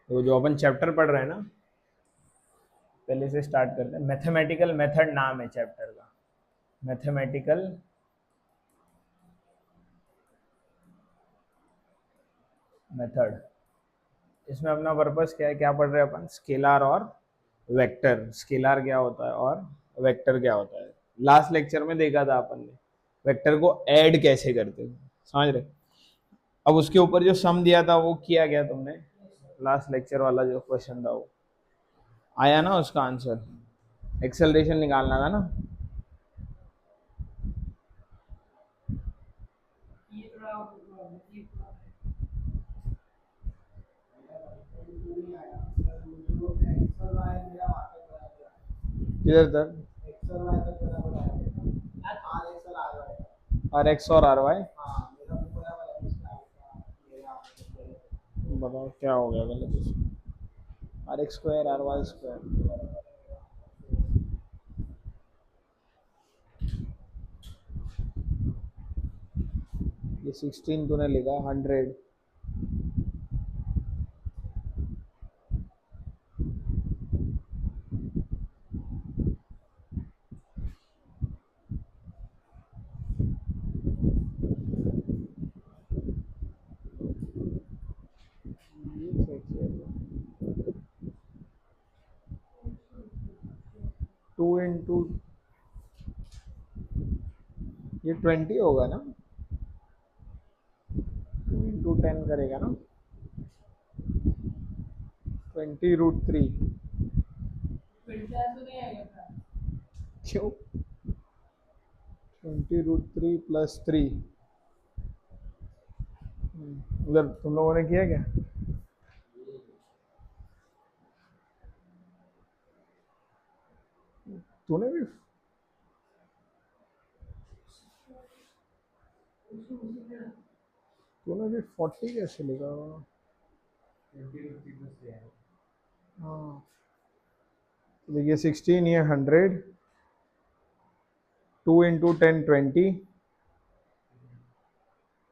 तो जो अपन चैप्टर पढ़ रहे हैं ना, पहले से स्टार्ट करते हैं। मैथमेटिकल मेथड नाम है चैप्टर का, मैथमेटिकल मेथड। इसमें अपना पर्पस क्या है, क्या पढ़ रहे हैं अपन, स्केलार और वेक्टर। स्केलार क्या होता है और वेक्टर क्या होता है। लास्ट लेक्चर में देखा था अपन ने वेक्टर को ऐड कैसे करते हैं, समझ रहे। अब उसके ऊपर जो सम दिया था वो किया गया तुमने, लास्ट लेक्चर वाला जो क्वेश्चन था वो आया ना, उसका आंसर एक्सेलरेशन निकालना था ना। किधर तक, आर एक्स और आर वाई। बताओ क्या हो गया गलत इसमें, R X square R Y square. ये 16 तूने लिखा 100। टू इंटू, ये 20 होगा ना, 2 इंटू 10 करेगा ना, 20√3। क्यों, 20√3 प्लस 3। उधर तुम लोगों ने किया क्या, तूने भी, तूने भी 40 कैसे लिखा। हाँ देखिए 16, ये 100, 2 इंटू 10 20।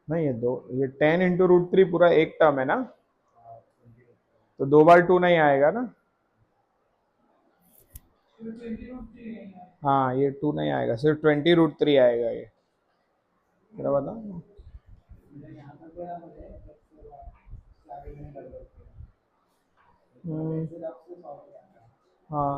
नहीं ये दो, ये 10 इंटू √3 पूरा एक टर्म है ना, तो 2 बार 2 नहीं आएगा ना। हाँ ये 2 नहीं आएगा, सिर्फ 20√3 आएगा ये, मेरा बता। हाँ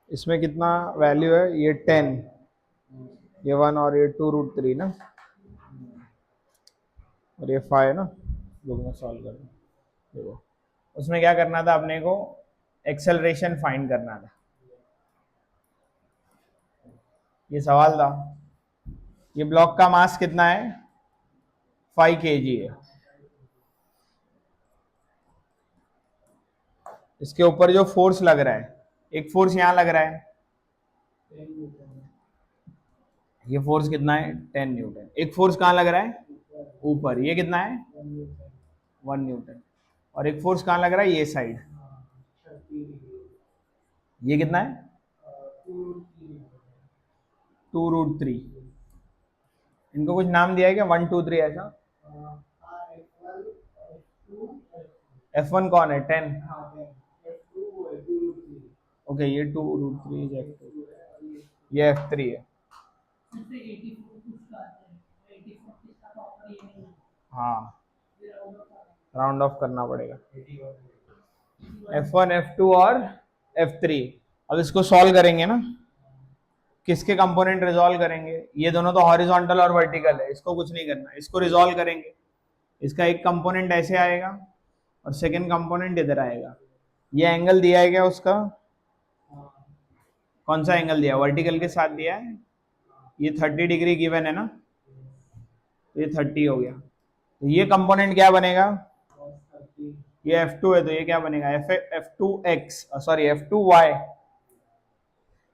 इसमें कितना वैल्यू है, ये 10, ये 1 और ये 2√3 ना, और ये 5 ना। लोग में सॉल्व करना, देखो उसमें क्या करना था अपने को, एक्सेलरेशन फाइंड करना था, ये सवाल था। ये ब्लॉक का मास कितना है, 5 kg है। इसके ऊपर जो फोर्स लग रहा है, एक फोर्स यहां लग रहा है, ये फोर्स कितना है, 10 न्यूटन। एक फोर्स कहां लग रहा है, ऊपर, ये कितना है, 1 न्यूटन। और एक फोर्स कहां लग रहा है, ये साइड, ये कितना है, 2√3। इनको कुछ नाम दिया है क्या, 1 2 3 ऐसा। F1 कौन है, 10। ओके ये 2√3 है, ये F3 है। हाँ राउंड ऑफ करना पड़ेगा, F1 F2 और F3। अब इसको सॉल्व करेंगे ना, किसके कंपोनेंट रिजॉल्व करेंगे, ये दोनों तो हॉरिजॉन्टल और वर्टिकल है, इसको कुछ नहीं करना, इसको रिजॉल्व करेंगे। इसका एक कंपोनेंट ऐसे आएगा और सेकंड कंपोनेंट इधर आएगा। ये एंगल दिया है क्या उसका, कौन सा एंगल दिया, वर्टिकल के साथ दिया है, ये 30 डिग्री गिवन है ना, तो ये 30 हो गया। तो ये कंपोनेंट क्या बनेगा, ये F2 है, तो ये क्या बनेगा, F2x, सॉरी F2y,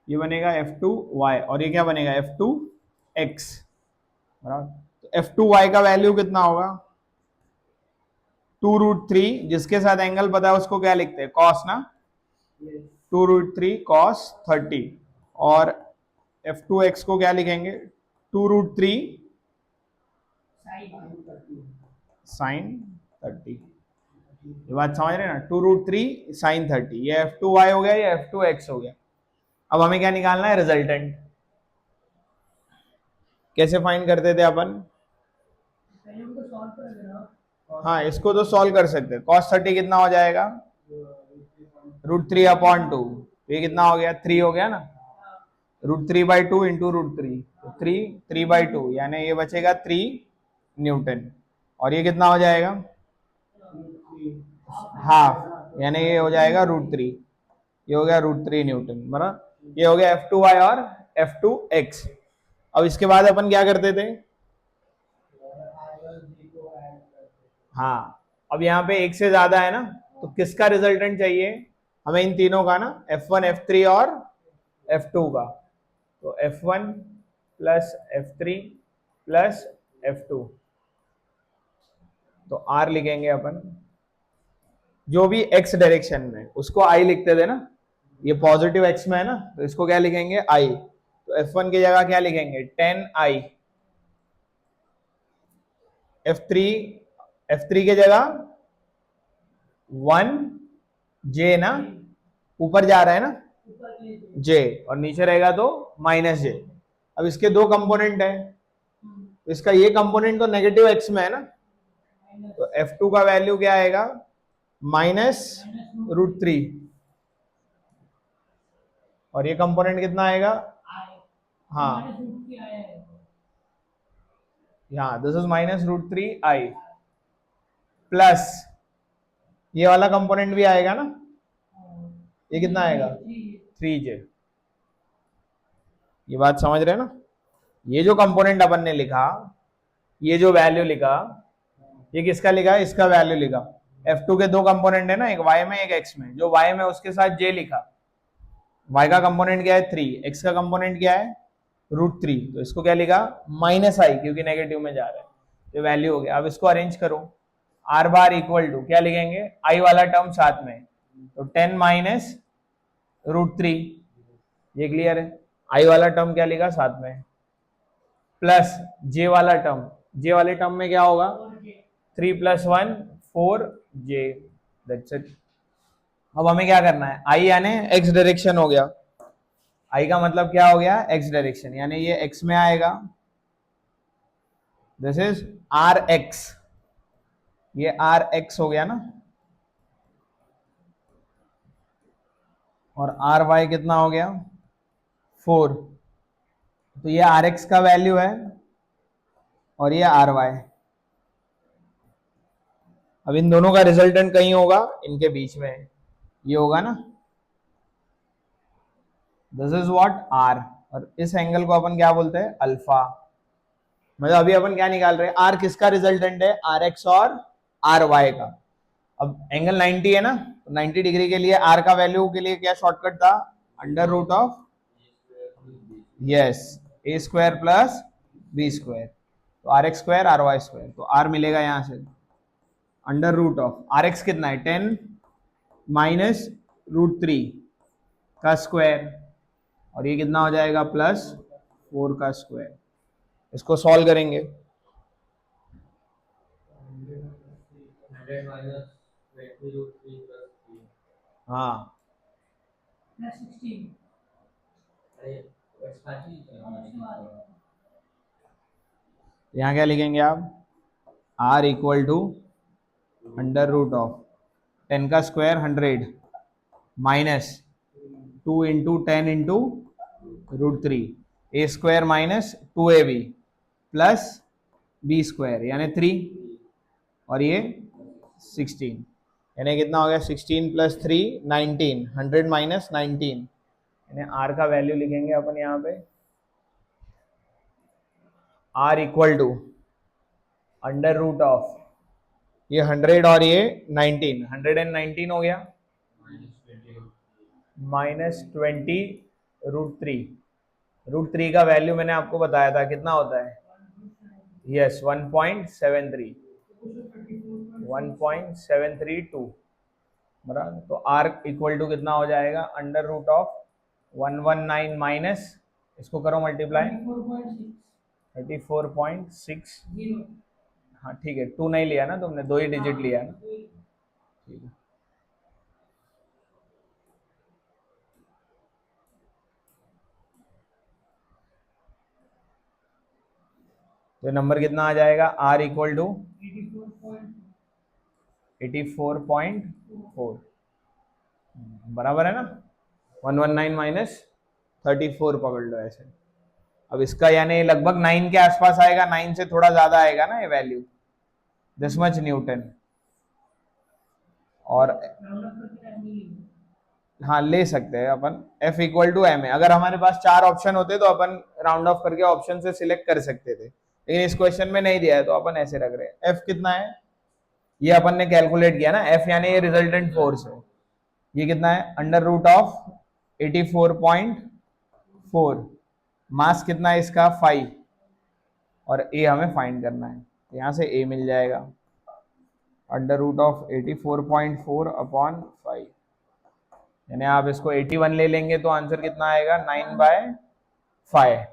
ये बनेगा F2y, और ये क्या बनेगा, F2x। तो F2y का वैल्यू कितना होगा, 2√3, जिसके साथ एंगल पता है उसको क्या लिखते हैं, कॉस ना, 2√3 cos 30 और f2x को क्या लिखेंगे 2√3 sin 30। ये बात समझ रहे हैं ना, 2√3 sin 30, ये f2y हो गया, ये f2x हो गया। अब हमें क्या निकालना है, रिजल्टेंट। कैसे फाइंड करते थे अपन? हाँ, इसको तो सॉल्व कर सकते हैं। cos 30 कितना हो जाएगा, √3/2, ये कितना हो गया, 3 हो गया ना, √3/2 इंटू √3, तो 3/2, यानी ये बचेगा 3 न्यूटन। और ये कितना हो जाएगा, हाफ, यानी ये हो जाएगा √3, ये हो गया √3 न्यूटन बराबर। ये हो गया f2y और f2x। अब इसके बाद अपन क्या करते थे, हाँ, अब यहाँ पे एक से ज्यादा है ना, तो किसका रिजल्टेंट चाहिए हमें, इन तीनों का ना, f1 f3 और f2 का। तो f1 plus f3 plus f2, तो r लिखेंगे अपन, जो भी x डायरेक्शन में उसको i लिखते थे ना, ये पॉजिटिव x में है ना, तो इसको क्या लिखेंगे i। तो f1 की जगह क्या लिखेंगे 10i, f3 की जगह 1j ना, ऊपर जा रहा है ना j, और नीचे रहेगा तो -j। अब इसके दो कंपोनेंट है, तो इसका ये कंपोनेंट तो नेगेटिव x में है ना, तो f2 का वैल्यू क्या आएगा -√3, और ये कंपोनेंट कितना आएगा, हाँ यहाँ दिस इज -√3i, प्लस ये वाला कंपोनेंट भी आएगा ना, ये कितना आएगा 3j। ये बात समझ रहे हैं ना, ये जो कंपोनेंट अपन ने लिखा, ये जो वैल्यू लिखा, ये किसका लिखा है, इसका वैल्यू लिखा। f2 के दो कंपोनेंट है ना, एक y में एक x में, जो y में उसके साथ j लिखा। y का कंपोनेंट क्या है 3, x का कंपोनेंट क्या है √3, तो इसको क्या लिखा -i, क्योंकि नेगेटिव में जा रहा है, तो वैल्यू हो गया। अब इसको अरेंज करो, r बार इक्वल टू क्या लिखेंगे, i वाला टर्म साथ में, तो 10 -√3, ये क्लियर है। i वाला टर्म क्या लिखा साथ में, प्लस j वाला टर्म, j वाले टर्म में क्या होगा 3 + 1 4j, दैट्स इट। अब हमें क्या करना है, i यानी x डायरेक्शन हो गया, i का मतलब क्या हो गया x डायरेक्शन, यानी ये x में आएगा, दिस इज rx, ये rx हो गया ना, और ry कितना हो गया 4, तो ये rx का वैल्यू है और ये ry। अब इन दोनों का रिजल्टेंट कहीं होगा, इनके बीच में ये होगा ना, दिस इज व्हाट r, और इस एंगल को अपन क्या बोलते हैं अल्फा। मतलब अभी अपन क्या निकाल रहे हैं, r किसका रिजल्टेंट है, rx और ry का। अब एंगल 90 है ना, तो 90 डिग्री के लिए r का वैल्यू के लिए क्या शॉर्टकट था, √, यस, a² + b², तो rx² ry², तो r मिलेगा यहां से √, rx कितना है 10 -√3 का स्क्वायर, और ये कितना हो जाएगा +4 का स्क्वायर। इसको सॉल्व करेंगे, हाँ यहाँ क्या लिखेंगे आप, r इक्वल टू √10 का square 100 -2 × 10 × √3, a² - 2ab plus b² यानी 3, और ये 16, यानी कितना हो गया 16 + 3 19, 100 - 19, यानी r का वैल्यू लिखेंगे अपन यहाँ पे, r इक्वल टू √, ये 100 और ये 19, 119 हो गया, -20 √3, √3 का वैल्यू मैंने आपको बताया था कितना होता है, यस 1.73, 1.732, बराबर। तो आर इक्वल टू कितना हो जाएगा, अंडर रूट ऑफ 119 माइनस, इसको करो मल्टीप्लाई, 34.6। हाँ ठीक है, 2 नहीं लिया ना तुमने, 2 ही डिजिट लिया ना, ठीक है। तो नंबर कितना आ जाएगा, आर इक्वल टू 84.4, बराबर है ना। 119 माइनस 34 पकड़ लो ऐसे। अब इसका यानी लगभग 9 के आसपास आएगा, 9 से थोड़ा ज्यादा आएगा ना ये वैल्यू, दिस मच न्यूटन। और हाँ ले सकते हैं अपन, F इक्वल टू एम है। अगर हमारे पास 4 ऑप्शन होते तो अपन राउंड ऑफ करके ऑप्शन से सिलेक्ट कर सकते थे, लेकिन इस क्वेश्चन में नहीं दिया है तो अपन ऐसे रख रहे हैं। F कितना है, ये अपन ने कैलकुलेट किया ना, F यानी ये रिजल्टेंट फोर्स है। ये कितना है, अंडर रूट ऑफ 84.4। मास कितना है इसका, 5, और A हमें फाइंड करना है, तो यहाँ से A मिल जाएगा, अंडर रूट ऑफ 84.4 अपॉन 5, यानी आप इसको 81 ले लेंगे तो आंसर कितना आएगा, 9/5।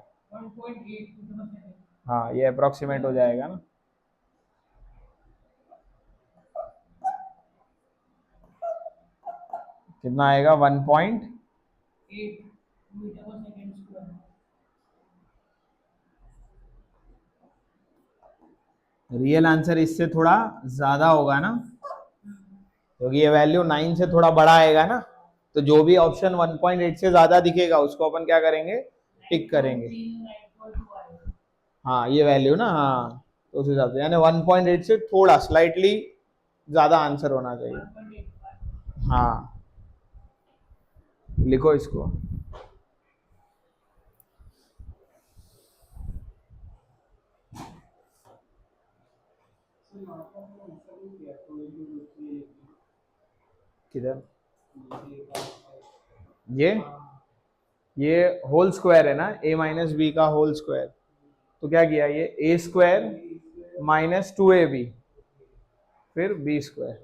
हाँ ये अप्रोक्सीमेट हो जाएगा ना। कितना आएगा, 1.8। रियल आंसर इससे थोड़ा ज्यादा होगा ना, क्योंकि ये वैल्यू 9 से थोड़ा बड़ा आएगा ना, तो जो भी ऑप्शन 1.8 से ज्यादा दिखेगा उसको अपन क्या करेंगे, टिक करेंगे। हाँ ये वैल्यू ना, हाँ तो उस हिसाब से यानी 1.8 से थोड़ा स्लाइटली ज्यादा आंसर होना चाहिए। हाँ लिखो इसको। किधर, ये ये होल स्क्वायर है ना, a माइनस बी का होल स्क्वायर, तो क्या किया, ये a स्क्वायर माइनस 2ab फिर b स्क्वायर।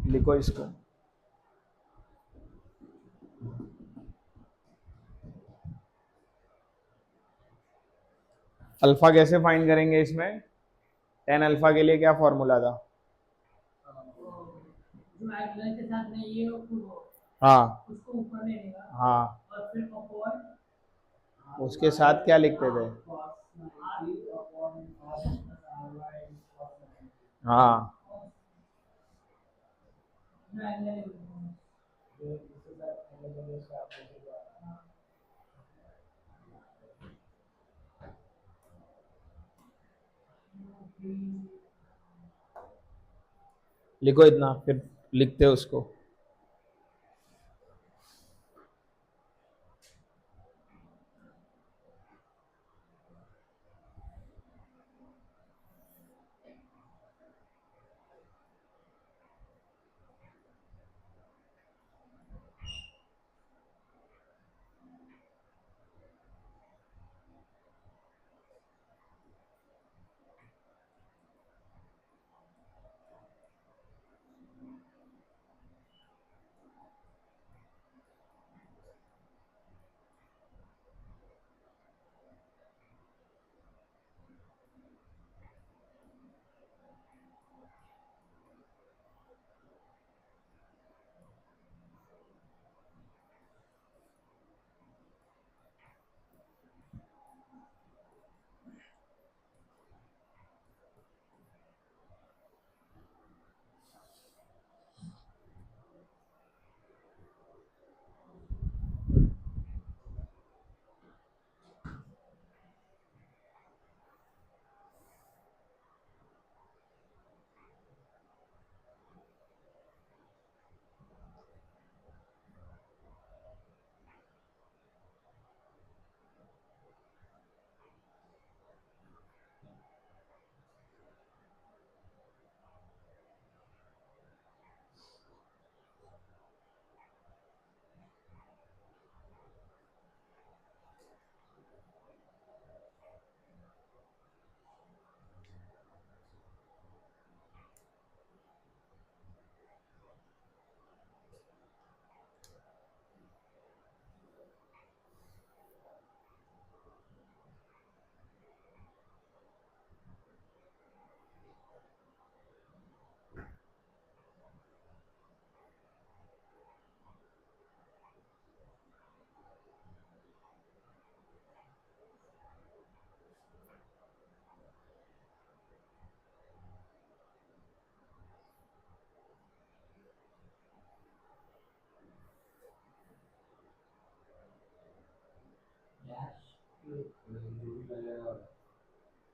लिखो इसको। अल्फा कैसे फाइंड करेंगे इसमें, टेन अल्फा के लिए क्या फॉर्मूला था, हाँ हाँ, उसके साथ क्या लिखते थे, हाँ लिखो इतना, फिर लिखते हैं उसको।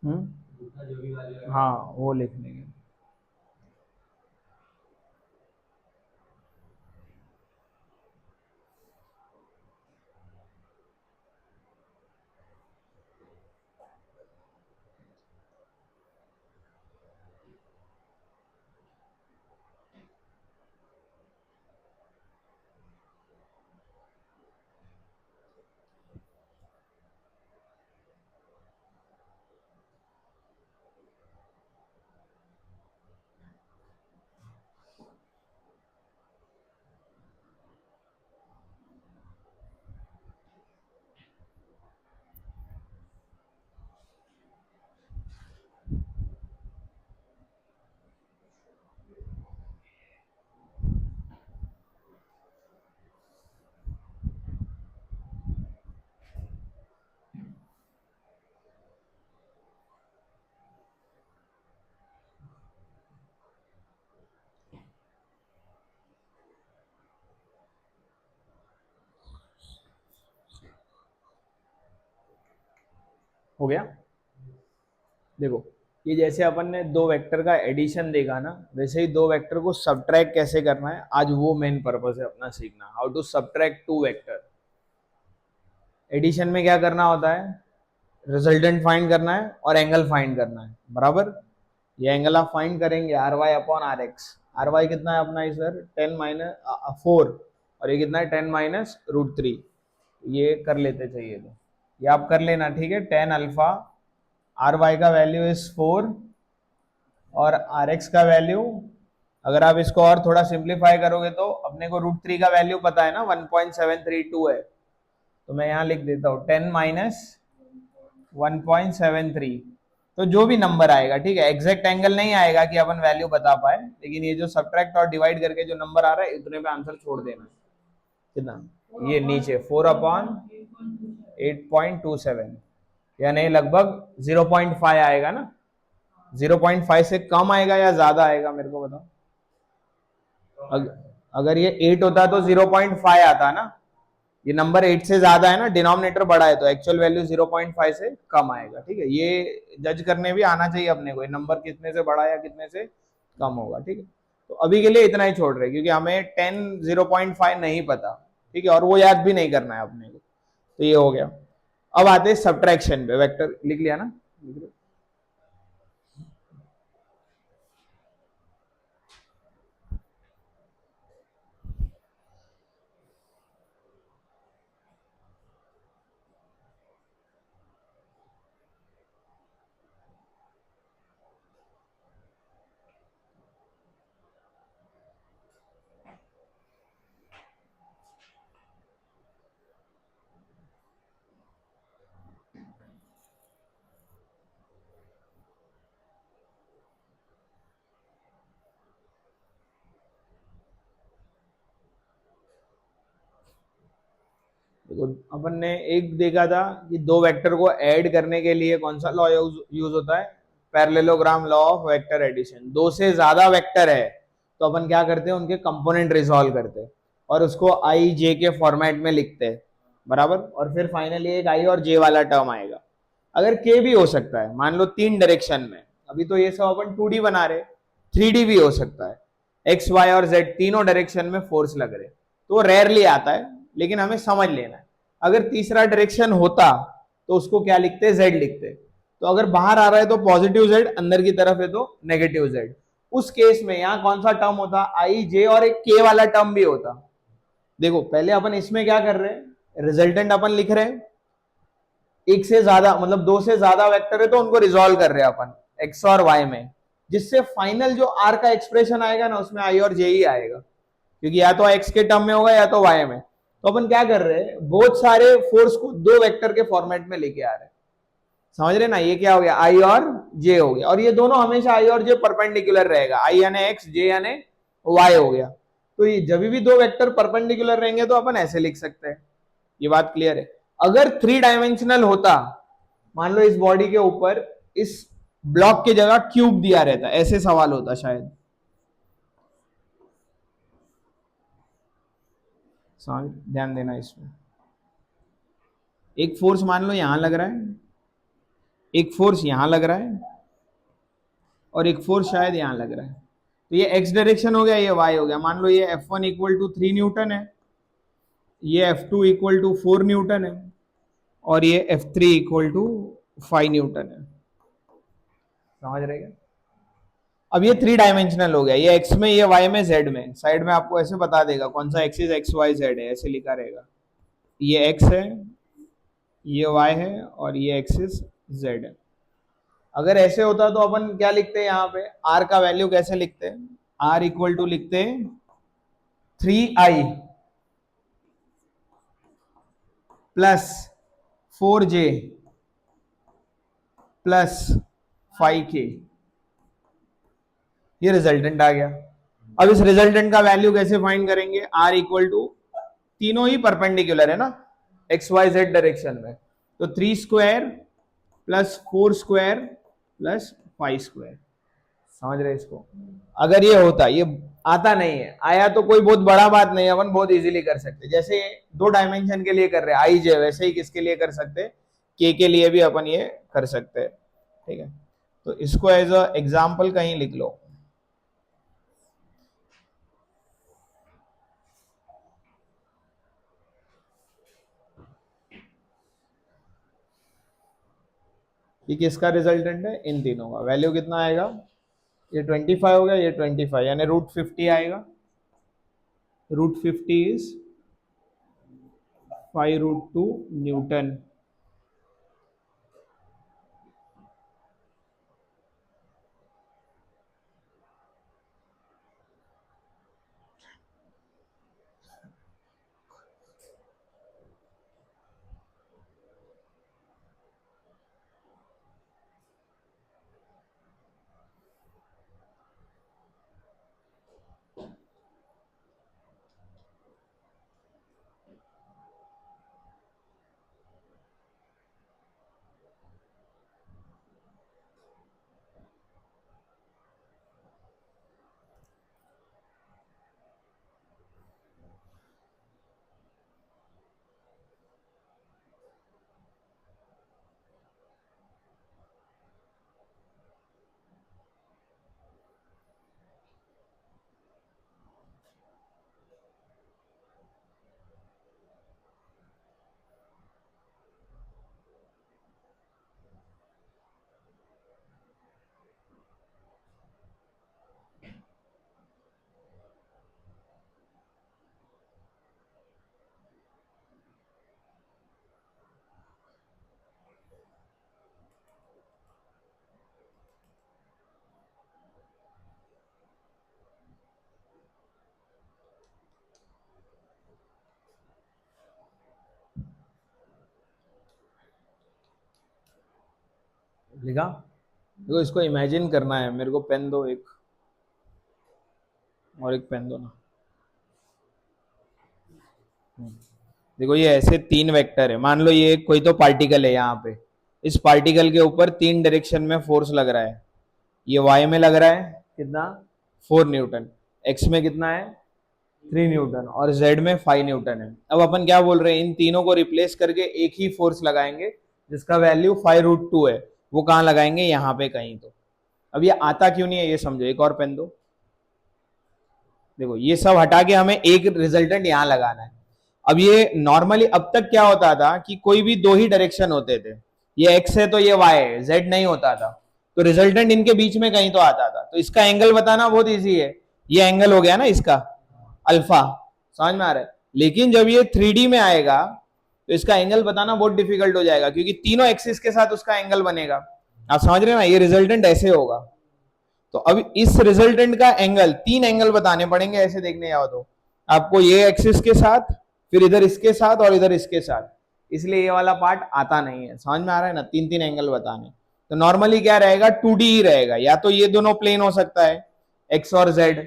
हाँ वो लिख लेंगे। हो गया। देखो, ये जैसे अपन ने दो वेक्टर का एडिशन देखा ना, वैसे ही दो वेक्टर को सब्ट्रैक्ट कैसे करना है, आज वो मेन पर्पस है अपना सीखना, how to subtract two vector. Addition में क्या करना होता है, रिजल्टेंट फाइंड करना है और एंगल फाइंड करना है, बराबर। ये एंगल आप फाइंड करेंगे R Y upon R X. R Y कितना है अपना इधर 10 - 4, और ये कितना है 10 - √3। ये कर लेते चाहिए तो ये आप कर लेना, ठीक है। 10 अल्फा, आर वाई का वैल्यू इज 4 और आर एक्स का वैल्यू, अगर आप इसको और थोड़ा सिंप्लीफाई करोगे तो अपने को √3 का वैल्यू पता है ना 1.732 है, तो मैं यहाँ लिख देता हूँ 10 - 1.73। तो जो भी नंबर आएगा, ठीक है, एग्जैक्ट एंगल नहीं आएगा कि अपन वैल्यू बता पाए, लेकिन ये जो सब्ट्रैक्ट और डिवाइड करके जो नंबर आ रहा है इतने पे आंसर छोड़ देना। कितना, ये नीचे 4/8.27, यानी लगभग 0.5 आएगा ना। 0.5 से कम आएगा या ज्यादा आएगा मेरे को बताओ। अगर ये 8 होता तो 0.5 आता ना, ये नंबर 8 से ज्यादा है ना, डिनोमिनेटर बड़ा है, तो एक्चुअल वैल्यू 0.5 से कम आएगा, ठीक है। ये जज करने भी आना चाहिए अपने को, ये नंबर कितने से बड़ा या कितने से कम होगा, ठीक है। तो अभी के लिए इतना ही छोड़ रहे, क्योंकि हमें 0.5 नहीं पता, ठीक है, और वो याद भी नहीं करना है अपने को। तो ये हो गया। अब आते हैं सब्ट्रैक्शन पे। वेक्टर लिख लिया ना, देखो अपन ने एक देखा था कि दो वेक्टर को ऐड करने के लिए कौन सा लॉ यूज होता है, parallelogram law of vector addition. दो से ज्यादा वेक्टर है तो अपन क्या करते हैं, उनके कंपोनेंट रिजॉल्व करते हैं और उसको आई जे के फॉर्मेट में लिखते हैं, बराबर। और फिर फाइनली एक आई और जे वाला टर्म आएगा। अगर के भी हो सकता है, मान लो 3 डायरेक्शन में, अभी तो ये सब अपन 2D बना रहे, 3D भी हो सकता है, एक्स वाई और जेड तीनों डायरेक्शन में फोर्स लग रहे, तो रेयरली आता है, लेकिन हमें समझ लेना है। अगर तीसरा डायरेक्शन होता तो उसको क्या लिखते, जेड लिखते। तो अगर बाहर आ रहा है तो पॉजिटिव जेड, अंदर की तरफ है तो नेगेटिव जेड। उस केस में यहां कौन सा टर्म होता, आई जे, और एक के वाला टर्म भी होता। देखो पहले अपन इसमें क्या कर रहे हैं, रिजल्टेंट अपन लिख रहे हैं, एक से ज्यादा मतलब दो से ज्यादा वेक्टर है तो उनको रिजोल्व कर रहे हैं अपन एक्स और वाई में, जिससे फाइनल जो आर का एक्सप्रेशन आएगा ना उसमें आई और जे ही आएगा, क्योंकि या तो एक्स के टर्म में होगा या तो वाई में। तो अपन क्या कर रहे हैं, बहुत सारे फोर्स को दो वेक्टर के फॉर्मेट में लेके आ रहे हैं, समझ रहे ना। ये क्या हो गया, आई और जे हो गया, और ये दोनों हमेशा आई और जे परपेंडिकुलर रहेगा, आई यानी एक्स, जे यानी वाई हो गया। तो ये जब भी दो वेक्टर परपेंडिकुलर रहेंगे तो अपन ऐसे लिख सकते हैं। ये बात क्लियर है। अगर 3 डायमेंशनल होता, मान लो इस बॉडी के ऊपर इस ब्लॉक की जगह क्यूब दिया रहता, ऐसे सवाल होता शायद, समझ, ध्यान देना इसमें। एक फोर्स मान लो यहां लग रहा है, एक फोर्स यहां लग रहा है और एक फोर्स शायद यहां लग रहा है। तो ये एक्स डायरेक्शन हो गया, ये वाई हो गया। मान लो ये F1 इक्वल टू 3 न्यूटन है, ये F2 इक्वल टू 4 न्यूटन है और ये F3 इक्वल टू 5 न्यूटन है। समझ रहे क्या? अब ये 3 डायमेंशनल हो गया, ये एक्स में, ये वाई में, जेड में। साइड में आपको ऐसे बता देगा कौन सा एक्सिस एक्स वाई जेड है, ऐसे लिखा रहेगा। ये एक्स है, ये वाई है और ये एक्सिस जेड है। अगर ऐसे होता तो अपन क्या लिखते हैं यहाँ पे, आर का वैल्यू कैसे लिखते हैं? आर इक्वल टू लिखते हैं 3i plus 4j plus 5k। ये रिजल्टेंट आ गया। अब इस रिजल्टेंट का वैल्यू कैसे फाइंड करेंगे? आर इक्वल टू, तीनों ही परपेंडिकुलर है ना एक्स वाई जेड डायरेक्शन में, तो 3 square plus 4 square plus 5 square. समझ रहे इसको? अगर ये होता, ये आता नहीं है, आया तो कोई बहुत बड़ा बात नहीं है, अपन बहुत इजीली कर सकते। जैसे 2 डायमेंशन के लिए कर रहे हैं आई जे, वैसे ही किसके लिए कर सकते हैं, के लिए भी अपन ये कर सकते हैं। ठीक है, तो इसको एज अ एग्जाम्पल कहीं लिख लो। ये किसका रिजल्टेंट है? इन तीनों का। वैल्यू कितना आएगा? ये 25 हो गया, ये 25, यानी √50 आएगा। √50 इज 5√2 न्यूटन। लिखा? देखो इसको इमेजिन करना है, मेरे को पेन दो एक, और एक पेन दो ना। देखो ये ऐसे 3 वेक्टर है, मान लो ये कोई तो पार्टिकल है यहाँ पे, इस पार्टिकल के ऊपर 3 डायरेक्शन में फोर्स लग रहा है। ये वाई में लग रहा है कितना? 4 न्यूटन। एक्स में कितना है? 3 न्यूटन। और जेड में 5 न्यूटन है। अब अपन क्या बोल रहे हैं, इन तीनों को रिप्लेस करके एक ही फोर्स लगाएंगे जिसका वैल्यू 5√2 है। वो कहाँ लगाएंगे? यहाँ पे कहीं। तो अब ये आता क्यों नहीं है ये समझो। एक और पेन दो। देखो ये सब हटा के हमें एक रिजल्टेंट यहां लगाना है। अब ये नॉर्मली अब तक क्या होता था कि कोई भी 2 ही डायरेक्शन होते थे, ये एक्स है तो ये वाई है, जेड नहीं होता था। तो रिजल्टेंट इनके बीच में कहीं तो आता था। तो इसका एंगल बताना बहुत इजी है, ये एंगल हो गया ना इसका अल्फा। समझ में आ रहा है? लेकिन जब ये 3D में आएगा तो इसका एंगल बताना बहुत डिफिकल्ट हो जाएगा, क्योंकि तीनों एक्सिस के साथ उसका एंगल बनेगा। आप समझ रहे हैं ना? ये रिजल्टेंट ऐसे होगा। तो अब इस रिजल्टेंट का एंगल, 3 एंगल बताने पड़ेंगे ऐसे देखने जाओ तो आपको, ये एक्सिस के साथ, फिर इधर इसके साथ और इधर इसके साथ। इसलिए ये वाला पार्ट आता नहीं है। समझ में आ रहा है ना? 3 एंगल बताने। तो नॉर्मली क्या रहेगा, 2D ही रहेगा, या तो ये दोनों प्लेन हो सकता है एक्स और जेड,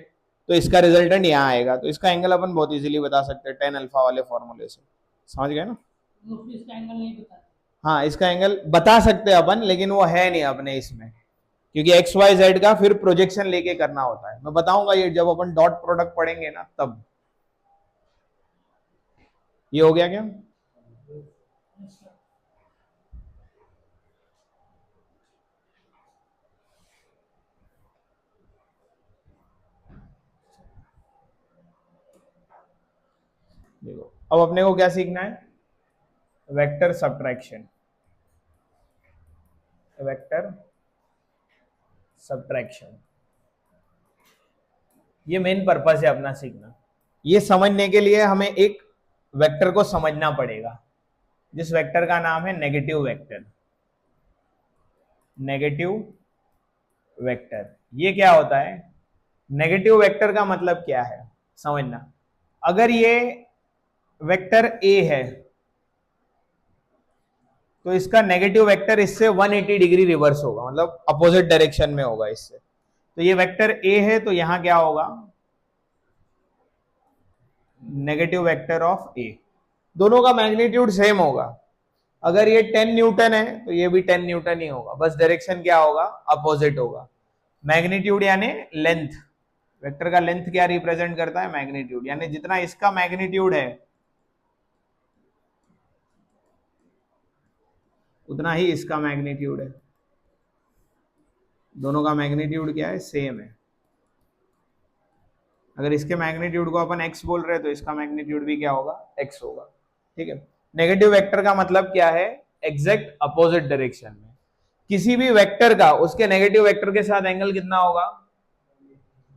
तो इसका रिजल्टेंट यहाँ आएगा। तो इसका एंगल अपन बहुत इजीली बता सकते हैं tan अल्फा वाले फॉर्मूले से। समझ गए ना? इसका एंगल नहीं बता, हाँ इसका एंगल बता सकते हैं अपन, लेकिन वो है नहीं अपने इसमें, क्योंकि एक्स वाई जेड का फिर प्रोजेक्शन लेके करना होता है। मैं बताऊंगा ये जब अपन डॉट प्रोडक्ट पढ़ेंगे ना तब। ये हो गया क्या? देखो अब अपने को क्या सीखना है, वेक्टर सब्ट्रैक्शन, वेक्टर सब्ट्रैक्शन, ये मेन पर्पस है अपना सीखना। ये समझने के लिए हमें एक वेक्टर को समझना पड़ेगा, जिस वेक्टर का नाम है नेगेटिव वेक्टर। नेगेटिव वेक्टर ये क्या होता है, नेगेटिव वेक्टर का मतलब क्या है समझना। अगर ये वेक्टर ए है तो इसका नेगेटिव वेक्टर इससे 180 डिग्री रिवर्स होगा, मतलब अपोजिट डायरेक्शन में होगा इससे। तो ये वेक्टर ए है तो यहां क्या होगा, नेगेटिव वेक्टर ऑफ ए। दोनों का मैग्नीट्यूड सेम होगा। अगर ये 10 न्यूटन है तो ये भी 10 न्यूटन ही होगा, बस डायरेक्शन क्या होगा, अपोजिट होगा। मैग्नीट्यूड यानी लेंथ, वेक्टर का लेंथ क्या रिप्रेजेंट करता है, मैग्नीट्यूड, यानी जितना इसका मैग्नीट्यूड है उतना ही इसका मैग्नीट्यूड है। दोनों का मैग्नीट्यूड क्या है, सेम है। अगर इसके मैग्नीट्यूड को अपन x बोल रहे हैं तो इसका मैग्नीट्यूड भी क्या होगा, x होगा। ठीक है। नेगेटिव वेक्टर का मतलब क्या है, एग्जैक्ट अपोजिट डायरेक्शन में। किसी भी वेक्टर का उसके नेगेटिव वेक्टर के साथ एंगल कितना होगा,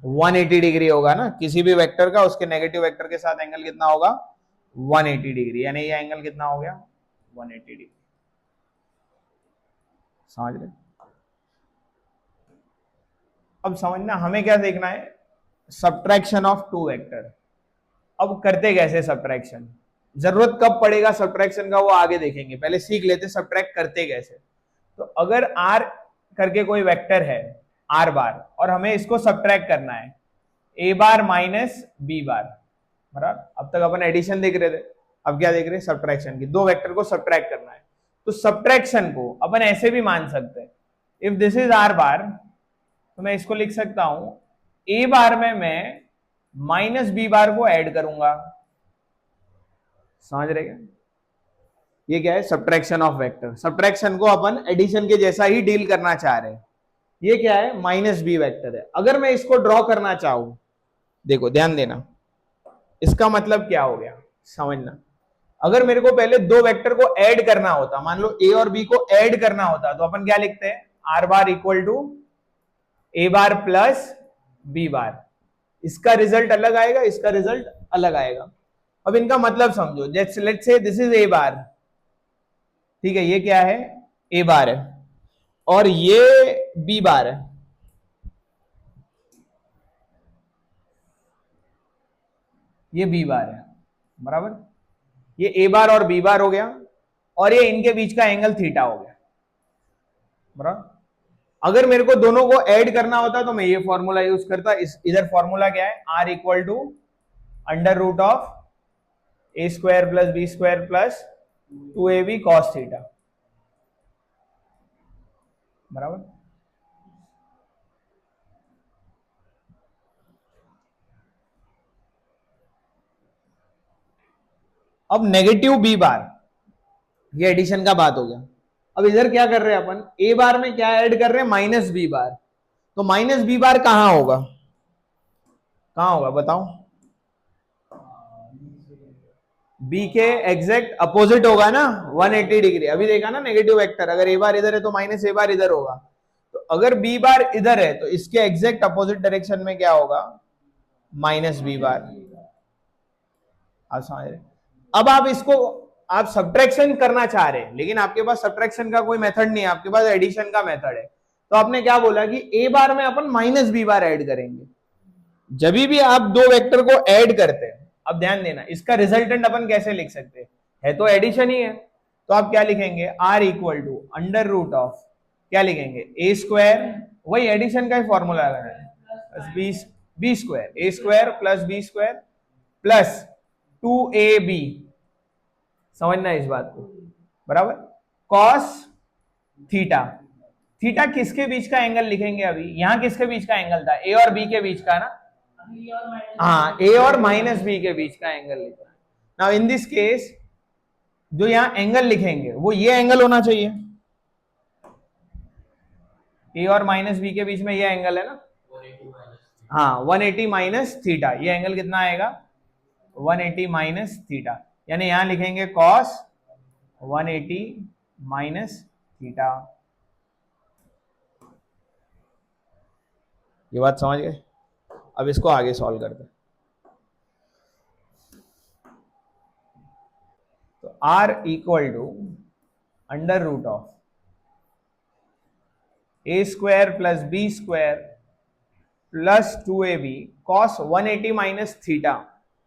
180 डिग्री होगा ना। किसी भी वेक्टर का उसके नेगेटिव वेक्टर के साथ एंगल कितना होगा, 180 डिग्री, यानी ये एंगल कितना हो गया, 180 डिग्री। समझ रहे। अब समझना हमें क्या देखना है, सब्ट्रैक्शन ऑफ टू वेक्टर। अब करते कैसे सब्ट्रैक्शन, जरूरत कब पड़ेगा सब्ट्रैक्शन का वो आगे देखेंगे, पहले सीख लेते सब्ट्रैक्ट करते कैसे। तो अगर r करके कोई वेक्टर है r बार और हमें इसको सब्ट्रैक्ट करना है a बार माइनस b बार, बराबर। अब तक अपन एडिशन देख रहे थे, अब क्या देख रहे हैं, सब्ट्रैक्शन की। दो वेक्टर को सब्ट्रैक्ट करना है तो सब्ट्रैक्शन को अपन ऐसे भी मान सकते हैं, इफ दिस इज r बार तो मैं इसको लिख सकता हूं a बार में मैं माइनस b बार को ऐड करूंगा। समझ रहे क्या, ये क्या है, सब्ट्रैक्शन ऑफ वेक्टर। सब्ट्रैक्शन को अपन एडिशन के जैसा ही डील करना चाह रहे हैं। ये क्या है, माइनस बी वेक्टर है। अगर मैं इसको ड्रॉ करना चाहूं, देखो ध्यान देना, इसका मतलब क्या हो गया समझना। अगर मेरे को पहले दो वेक्टर को ऐड करना होता, मान लो ए और बी को ऐड करना होता, तो अपन क्या लिखते हैं, R bar equal to A bar plus B bar. इसका रिजल्ट अलग आएगा, इसका रिजल्ट अलग आएगा। अब इनका मतलब समझो, let's say this is A बार, ठीक है, ये क्या है, ए बार है और ये बी बार है। ये बी बार है, बराबर। ये ए बार और बी बार हो गया और ये इनके बीच का एंगल थीटा हो गया, बराबर। अगर मेरे को दोनों को ऐड करना होता तो मैं ये फॉर्मूला यूज करता। इधर फॉर्मूला क्या है, R equal to under root of A square plus B square plus 2ab cos theta, बराबर। अब नेगेटिव बी बार, ये एडिशन का बात हो गया। अब इधर क्या कर रहे हैं अपन, ए बार में क्या ऐड कर रहे हैं, माइनस बी बार। तो माइनस बी बार कहां होगा, कहां होगा बताओ, बी के एग्जैक्ट अपोजिट होगा ना, 180 डिग्री। अभी देखा ना नेगेटिव वेक्टर, अगर ए बार इधर है तो माइनस ए बार इधर होगा। तो अगर बी बार इधर है तो इसके एग्जैक्ट अपोजिट डायरेक्शन में क्या होगा, माइनस बी बार। आप समझ रहे। अब आप इसको आप सब्ट्रैक्शन करना चाह रहे हैं, लेकिन आपके पास सब्ट्रैक्शन का कोई मेथड नहीं है, आपके पास एडिशन का मेथड है। तो आपने क्या बोला कि ए बार में अपन माइनस बी बार ऐड करेंगे। जब भी आप दो वेक्टर को ऐड करते हैं, अब ध्यान देना, इसका रिजल्टेंट अपन कैसे लिख सकते हैं, है तो एडिशन ही है। तो आप क्या लिखेंगे, R equal to under root of, क्या लिखेंगे, ए स्क्वायर, वही एडिशन का ही फॉर्मूला है, B square, A square plus B square plus 2ab, समझना इस बात को, बराबर, कॉस थीटा। थीटा किसके बीच का एंगल लिखेंगे, अभी यहां किसके बीच का एंगल था, ए और बी के बीच का ना, हाँ, ए और माइनस बी के बीच का एंगल लिखना है। नाउ इन दिस केस जो यहां एंगल लिखेंगे वो ये एंगल होना चाहिए, ए और माइनस बी के बीच में ये एंगल है ना, हाँ 180 माइनस थीटा, ये एंगल कितना आएगा 180 माइनस थीटा, यानी यहां लिखेंगे कॉस 180 माइनस थीटा। ये बात समझ गए? अब इसको आगे सॉल्व करते हैं। तो r equal to under root of A square plus B square plus 2ab cos 180 minus theta.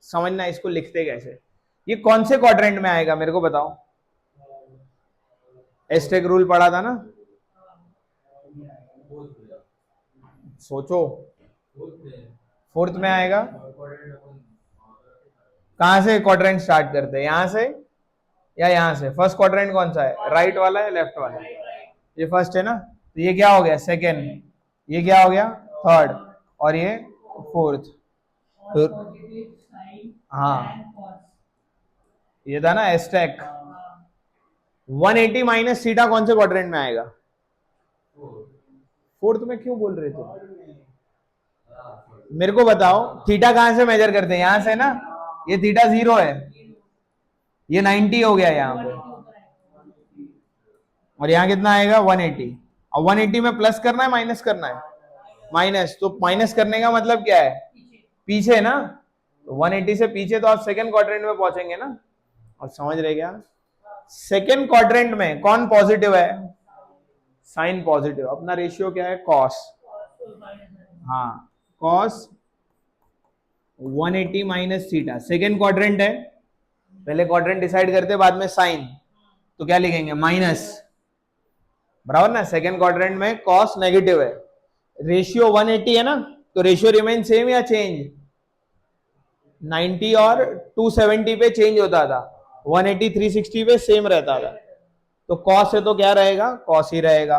समझना इसको लिखते कैसे, ये कौन से क्वाड्रेंट में आएगा मेरे को बताओ। एस्टेक रूल पढ़ा था ना, सोचो। फोर्थ में आएगा। कहां से क्वाड्रेंट स्टार्ट करते हैं, यहां से या यहां से? फर्स्ट क्वाड्रेंट कौन सा है, राइट वाला है लेफ्ट वाला है? ये फर्स्ट है ना, तो ये क्या हो गया सेकेंड, ये क्या हो गया थर्ड, और ये फोर्थ। तो हाँ ये था ना एस्टेक। 180 माइनस थीटा कौन से क्वाड्रेंट में आएगा? फोर्थ में। क्यों बोल रहे थे मेरे को बताओ, थीटा कहां से मेजर करते हैं, यहां से ना। ये थीटा 0 है, ये 90 हो गया यहाँ पे, और यहाँ कितना आएगा 180। और 180 में प्लस करना है माइनस करना है? माइनस। तो माइनस करने का मतलब क्या है, पीछे ना। तो 180 से पीछे तो आप सेकंड क्वाड्रेंट में पहुंचेंगे ना। और समझ रहे क्या, सेकंड क्वाड्रेंट में कौन पॉजिटिव है, साइन पॉजिटिव। अपना रेशियो क्या है कॉस, हाँ cos 180 minus theta second quadrant है। पहले क्वाड्रेंट डिसाइड करते बाद में साइन, तो क्या लिखेंगे माइनस, बराबर ना। सेकेंड क्वाड्रेंट में कॉस नेगेटिव है, रेशियो 180 है ना, तो रेशियो रिमेन सेम या चेंज? 90 और 270 पे चेंज होता था, 180 360 पे सेम रहता था। तो कॉस है तो क्या रहेगा, कॉस ही रहेगा।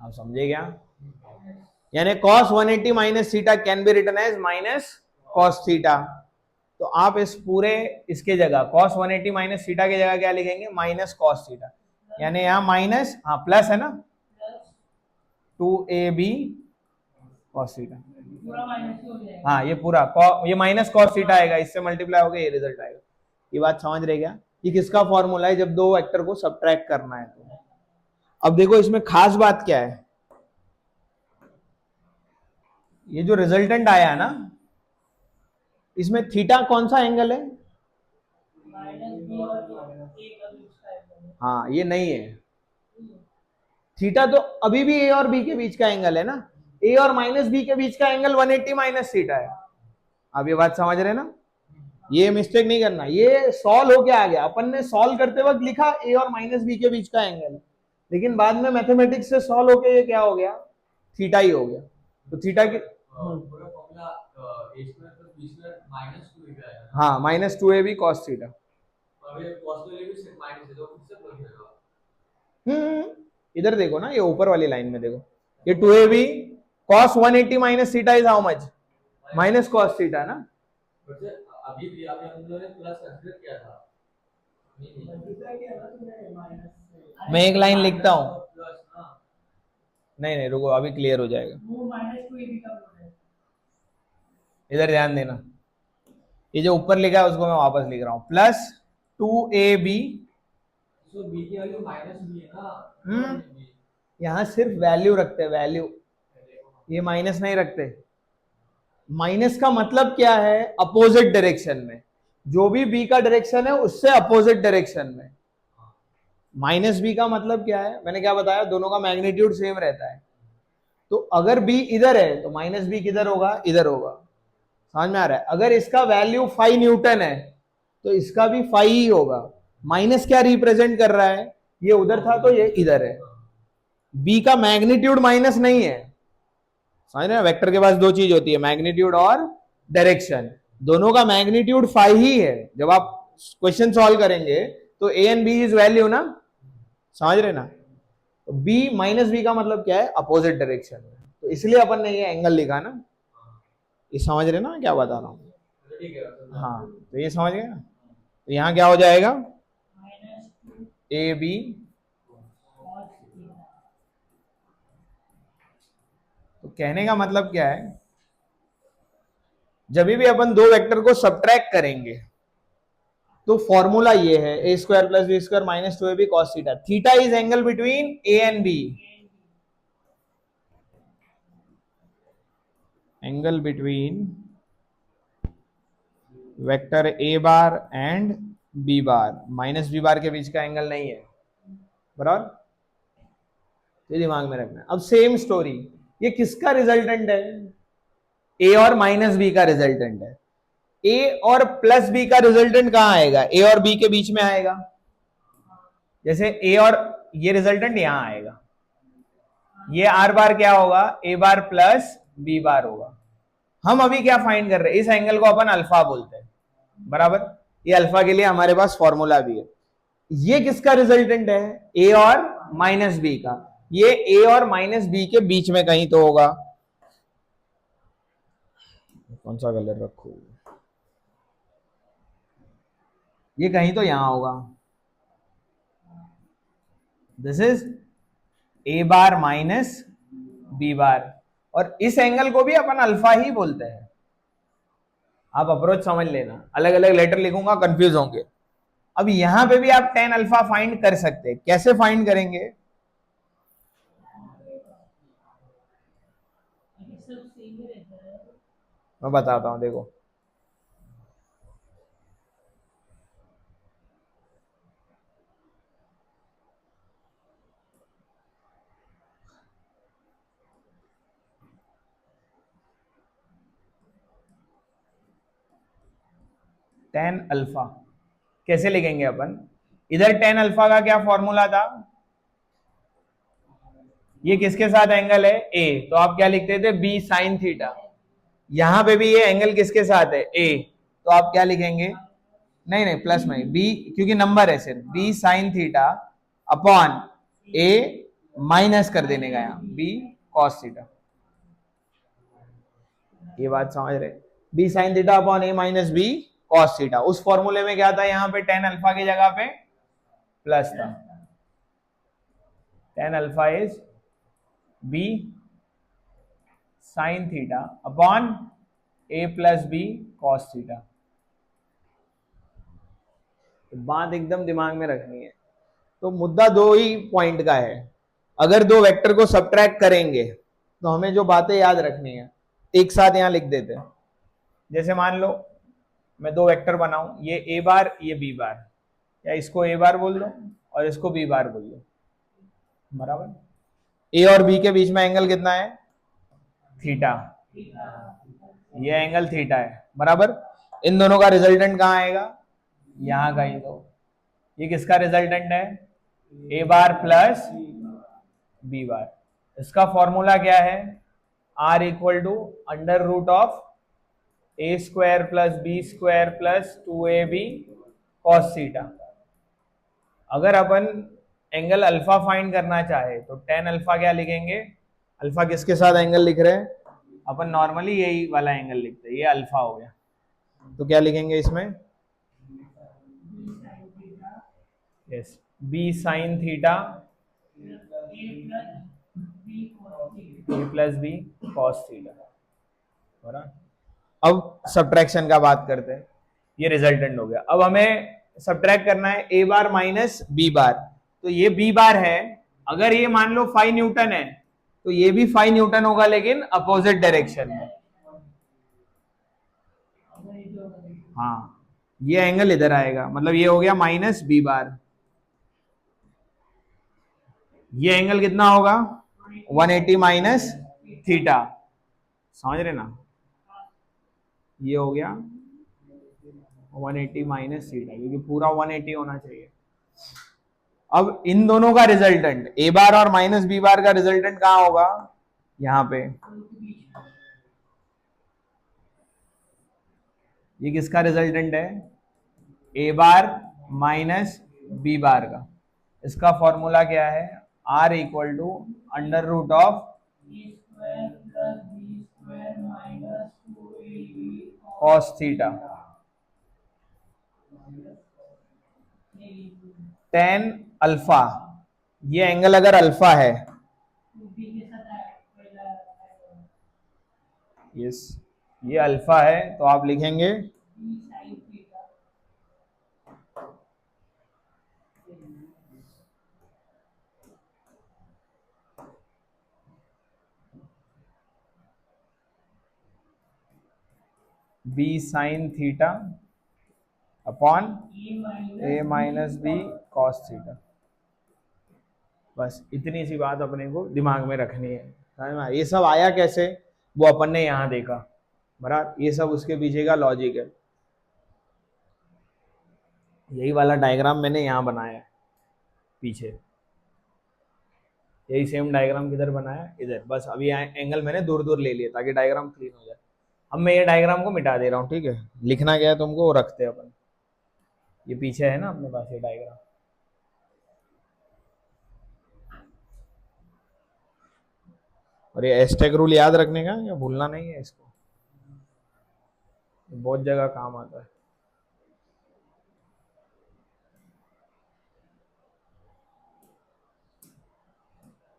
आप समझे क्या? यानी cos 180 minus theta can be written as minus cos theta. तो आप इस पूरे इसके जगह cos 180 माइनस थीटा की जगह क्या लिखेंगे, माइनस cos थीटा। यानी यहां माइनस, हाँ प्लस है ना, 2ab cos थीटा। हाँ ये पूरा ये माइनस cos थीटा आएगा, इससे मल्टीप्लाई होगा, ये रिजल्ट आएगा। ये बात समझ रहे क्या? ये किसका फॉर्मूला है, जब दो वेक्टर को सबट्रैक्ट करना है तो। अब देखो इसमें खास बात क्या है, ये जो रिजल्टेंट आया ना, इसमें थीटा कौन सा एंगल है? हाँ ये नहीं है, थीटा तो अभी भी ए और बी के बीच का एंगल है ना, ए और माइनस बी के बीच का एंगल 180 माइनस थीटा है। आप ये बात समझ रहे ना, ये मिस्टेक नहीं करना, ये सॉल्व हो के आ गया, अपन ने सॉल्व करते वक्त लिखा ए और माइनस बी के बीच का एंगल, लेकिन बाद में मैथमेटिक्स से सॉल्व होके ये क्या हो गया, थीटा ही हो गया। तो थीटा की हाँ माइनस 2ab cos थीटा। इधर देखो ना, ये ऊपर वाली लाइन में देखो, ये 2ab cos 180 minus theta is how much, minus cos theta ना। अभी भी अभी हम लोगों ने प्लस कंसीडर किया था, मैं एक लाइन लिखता हूं, नहीं नहीं रुको अभी क्लियर हो जाएगा, इधर ध्यान देना। ये जो ऊपर लिखा है उसको मैं वापस लिख रहा हूं, प्लस 2ab, यहां सिर्फ वैल्यू रखते हैं, वैल्यू, ये माइनस नहीं रखते। माइनस का मतलब क्या है, अपोजिट डायरेक्शन में, जो भी बी का डायरेक्शन है उससे अपोजिट डायरेक्शन में। माइनस बी का मतलब क्या है, मैंने क्या बताया, दोनों का मैग्नीट्यूड सेम रहता है। तो अगर बी इधर है तो माइनस बी किधर होगा, इधर होगा। समझ में आ रहा है? अगर इसका वैल्यू 5 न्यूटन है तो इसका भी 5 ही होगा। माइनस क्या रिप्रेजेंट कर रहा है, ये उधर था तो ये इधर है। बी का मैग्नीट्यूड माइनस नहीं है, समझ रहे हैं? वेक्टर के पास दो चीज होती है, मैग्नीट्यूड और डायरेक्शन, दोनों का मैग्नीट्यूड 5 ही है। जब आप क्वेश्चन सॉल्व करेंगे तो A and B is value ना, समझ रहे ना। तो बी माइनस बी का मतलब क्या है, अपोजिट डायरेक्शन में, तो इसलिए अपन ने ये एंगल लिखा ना। ये समझ रहे ना क्या बता रहा हूं? हाँ तो ये समझ गए ना, तो यहां क्या हो जाएगा, ए बी, तो कहने का मतलब क्या है, जब भी अपन दो वेक्टर को सब्ट्रैक्ट करेंगे तो फॉर्मूला ये है, A square plus B square minus 2ab cos theta. Theta is angle between A and B. Angle between vector A bar and B bar, minus B bar के बीच का एंगल नहीं है, बराबर. ये दिमाग में रखना है. अब सेम स्टोरी, ये किसका रिजल्टेंट है? ए और माइनस बी का रिजल्टेंट है. ए और प्लस बी का रिजल्टेंट कहां आएगा? ए और बी के बीच में आएगा. जैसे ए और ये रिजल्टेंट यहां आएगा, ये आर बार क्या होगा? ए बार प्लस बी बार होगा. हम अभी क्या फाइंड कर रहे हैं? इस एंगल को अपन अल्फा बोलते हैं, बराबर. ये अल्फा के लिए हमारे पास फॉर्मूला भी है. ये किसका रिजल्टेंट है? ए और माइनस बी का. ये ए और माइनस बी के बीच में कहीं तो होगा. कौन सा कलर रखूं? ये कहीं तो यहां होगा. This is A bar minus B bar, और इस एंगल को भी अपन अल्फा ही बोलते हैं. आप अप्रोच समझ लेना, अलग अलग लेटर लिखूंगा कंफ्यूज होंगे. अब यहां पे भी आप टेन अल्फा फाइंड कर सकते हैं. कैसे फाइंड करेंगे? मैं बताता हूं, देखो. टेन अल्फा कैसे लिखेंगे अपन? इधर टेन अल्फा का क्या फॉर्मूला था? ये किसके साथ एंगल है? ए. तो आप क्या लिखते थे? B sine theta. यहां पे भी ये एंगल किसके साथ है? ए. तो आप क्या लिखेंगे? नहीं नहीं, प्लस में बी, क्योंकि नंबर है सिर्फ. B sine theta upon A minus कर देने का यहां बी कॉस थीटा. ये बात समझ रहे? B sine theta upon A minus B cos theta. उस फॉर्मूले में क्या था? यहां पे टेन अल्फा की जगह पे प्लस था. Tan alpha is B sine theta upon A plus B cos theta. बात एकदम दिमाग में रखनी है. तो मुद्दा दो ही पॉइंट का है. अगर दो वेक्टर को सब्ट्रैक्ट करेंगे तो हमें जो बातें याद रखनी है एक साथ यहां लिख देते हैं. जैसे मान लो मैं दो वेक्टर बनाऊं, ये ए बार ये बी बार, या इसको ए बार बोल दो और इसको बी बार बोल दो, बराबर. ए और बी के बीच में एंगल कितना है? थीटा. ये एंगल थीटा है, बराबर. इन दोनों का रिजल्टेंट कहां आएगा? यहां कहीं तो. ये किसका रिजल्टेंट है? A bar plus B bar. इसका फॉर्मूला क्या है? R equal to under root of A square plus B square plus 2ab cos theta. अगर अपन एंगल अल्फा फाइंड करना चाहे तो टेन अल्फा क्या लिखेंगे? अल्फा किसके साथ एंगल लिख रहे हैं? अपन नॉर्मली यही वाला एंगल लिखते हैं, ये अल्फा हो गया. तो क्या लिखेंगे इसमें? यस, बी साइन थीटा ए प्लस बी कॉस थीटा, बराबर. अब सब्ट्रैक्शन का बात करते हैं. ये रिजल्टेंट हो गया. अब हमें सब्ट्रैक्ट करना है ए बार माइनस बी बार. तो ये बी बार है, अगर ये मान लो 5 न्यूटन है तो ये भी 5 न्यूटन होगा, लेकिन अपोजिट डायरेक्शन में. हाँ, ये एंगल इधर आएगा, मतलब ये हो गया माइनस बी बार. ये एंगल कितना होगा? 180 माइनस थीटा. समझ रहे ना? ये हो गया 180 माइनस थीटा, क्योंकि पूरा 180 होना चाहिए. अब इन दोनों का रिजल्टेंट ए बार और माइनस बी बार का रिजल्टेंट कहां होगा? यहां पे. ये किसका रिजल्टेंट है? ए बार माइनस बी बार का. इसका फॉर्मूला क्या है? R equal to under root of cos theta. Tan alpha, ये एंगल अगर अल्फा है यस, ये अल्फा है तो आप लिखेंगे B sine theta upon A minus B cos theta. बस इतनी सी बात अपने को दिमाग में रखनी है, समझ में? ये सब आया कैसे, वो अपन ने यहाँ देखा, बराबर। ये सब उसके पीछे का लॉजिक है। यही वाला डायग्राम मैंने यहाँ बनाया है पीछे, यही सेम डायग्राम किधर बनाया, इधर। बस अभी एंगल मैंने दूर दूर ले लिया ताकि डायग्राम क्लीन हो जाए। अब मैं ये डायग्राम को मिटा दे रहा हूँ, ठीक है? लिखना क्या है तुमको वो रखते हैं अपन। ये पीछे है ना अपने पास ये डायग्राम। और ये एस्टेक रूल याद रखने का या भूलना नहीं है इसको, बहुत जगह काम आता है।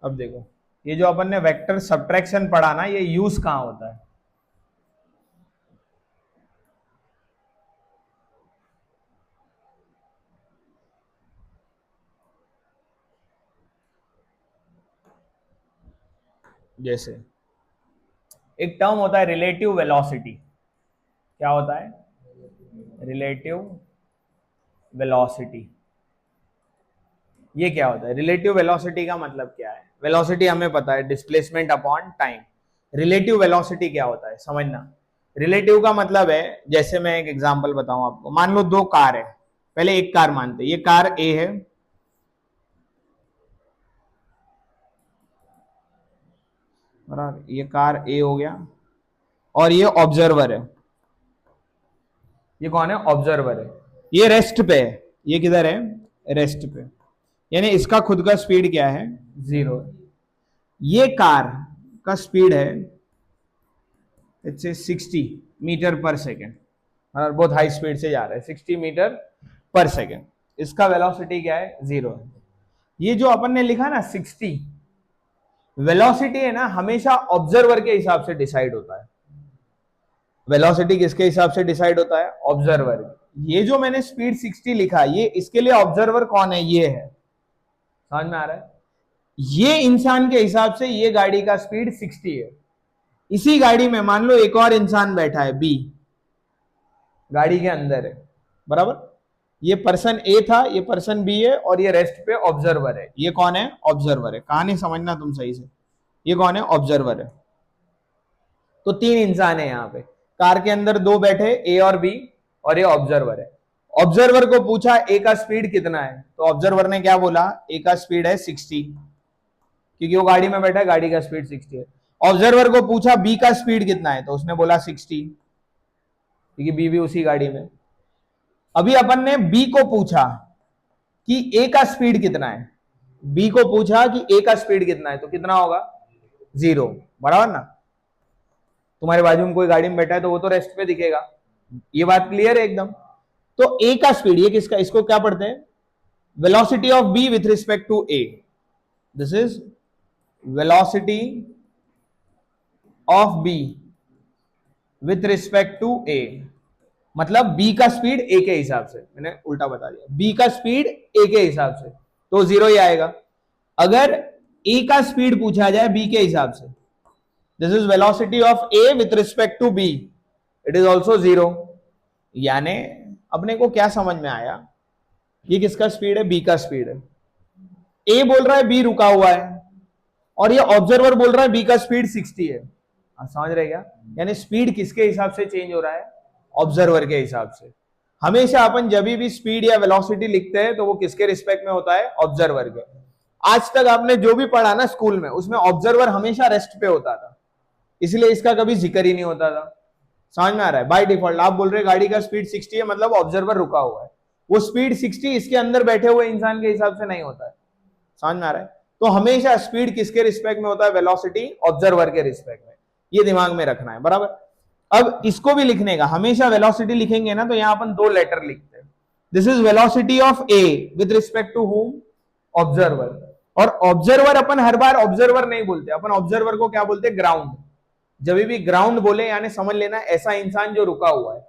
अब देखो, ये जो अपन ने वेक्टर सब्ट्रैक्शन पढ़ा ना, ये यूज कहाँ होता है? जैसे एक टर्म होता है रिलेटिव वेलोसिटी। क्या होता है? Relative velocity. ये क्या होता है? रिलेटिव वेलोसिटी का मतलब क्या है? वेलोसिटी हमें पता है, displacement upon time. Relative velocity क्या होता है समझना। रिलेटिव का मतलब है, जैसे मैं एक एग्जांपल बताऊं आपको। मान लो दो कार है, पहले एक कार मानते, ये कार ए है, बराबर। ये कार ए हो गया, और ये ऑब्जर्वर है। ये कौन है? ऑब्जर्वर है। ये रेस्ट पे है। ये किधर है? रेस्ट पे। यानी इसका खुद का स्पीड क्या है? 0। ये कार का स्पीड है इट्स 60 मीटर पर सेकेंड, बहुत हाई स्पीड से जा रहा है, 60 मीटर पर सेकेंड। इसका वेलोसिटी क्या है? 0 है। ये जो अपन ने लिखा ना 60, वेलोसिटी है ना, हमेशा ऑब्जर्वर के हिसाब से डिसाइड होता है। वेलोसिटी किसके हिसाब से डिसाइड होता है? ऑब्जर्वर। ये जो मैंने स्पीड 60 लिखा, ये इसके लिए ऑब्जर्वर कौन है? ये है। समझ में आ रहा है? ये इंसान के हिसाब से ये गाड़ी का स्पीड 60 है। इसी गाड़ी में मान लो एक और इंसान बैठा है, बी, गाड़ी के अंदर है, बराबर। ये पर्सन ए था, ये पर्सन बी है, और ये रेस्ट पे ऑब्जर्वर है। ये कौन है? ऑब्जर्वर है। कहानी समझना तुम सही से। ये कौन है? ऑब्जर्वर है। तो तीन इंसान है यहाँ पे, कार के अंदर दो बैठे, ए और बी, और ये ऑब्जर्वर है। ऑब्जर्वर को पूछा ए का स्पीड कितना है, तो ऑब्जर्वर ने क्या बोला? ए का स्पीड है 60, क्योंकि वो गाड़ी में बैठा है, गाड़ी का स्पीड 60 है। ऑब्जर्वर को पूछा बी का स्पीड कितना है, तो उसने बोला 60, क्योंकि बी भी उसी गाड़ी में। अभी अपन ने बी को पूछा कि ए का स्पीड कितना है, बी को पूछा कि ए का स्पीड कितना है, तो कितना होगा? 0, बराबर ना। तुम्हारे बाजू में कोई गाड़ी में बैठा है तो वो तो रेस्ट पे दिखेगा। ये बात क्लियर है एकदम। तो ए का स्पीड, ये किसका, इसको क्या पढ़ते हैं? Velocity of B with respect to A. This is velocity of B with respect to A. मतलब बी का स्पीड ए के हिसाब से, मैंने उल्टा बता दिया, बी का स्पीड ए के हिसाब से, तो 0 ही आएगा। अगर ए का स्पीड पूछा जाए बी के हिसाब से, this is velocity of A with respect to B, it is also 0। यानी अपने को क्या समझ में आया? ये किसका स्पीड है? बी का स्पीड है। ए बोल रहा है बी रुका हुआ है, और ये ऑब्जर्वर बोल रहा है बी का स्पीड 60 है। आप समझ रहे क्या? यानी स्पीड किसके हिसाब से चेंज हो रहा है? ऑब्जर्वर के हिसाब से। हमेशा अपन जब भी स्पीड या वेलोसिटी लिखते हैं तो वो किसके रिस्पेक्ट में होता है? ऑब्जर्वर के। आज तक आपने जो भी पढ़ा ना स्कूल में, उसमें ऑब्जर्वर हमेशा रेस्ट पे होता था, इसलिए इसका कभी जिक्र ही नहीं होता था। समझ में आ रहा है? बाय डिफॉल्ट आप बोल रहे गाड़ी का स्पीड 60 है, मतलब ऑब्जर्वर रुका हुआ है। वो स्पीड 60 इसके अंदर बैठे हुए इंसान के हिसाब से नहीं होता है। समझ में आ रहा है? तो हमेशा स्पीड किसके रिस्पेक्ट में होता है? वेलोसिटी ऑब्जर्वर के रिस्पेक्ट में। ये दिमाग में रखना है, बराबर। अब इसको भी लिखने का, हमेशा वेलोसिटी लिखेंगे ना तो यहां अपन 2 लेटर लिखते हैं। This is velocity of A with respect to whom? Observer. और ऑब्जर्वर अपन हर बार ऑब्जर्वर नहीं बोलते, अपन ऑब्जर्वर को क्या बोलते हैं? ग्राउंड। जब भी ग्राउंड बोले यानी समझ लेना ऐसा इंसान जो रुका हुआ है,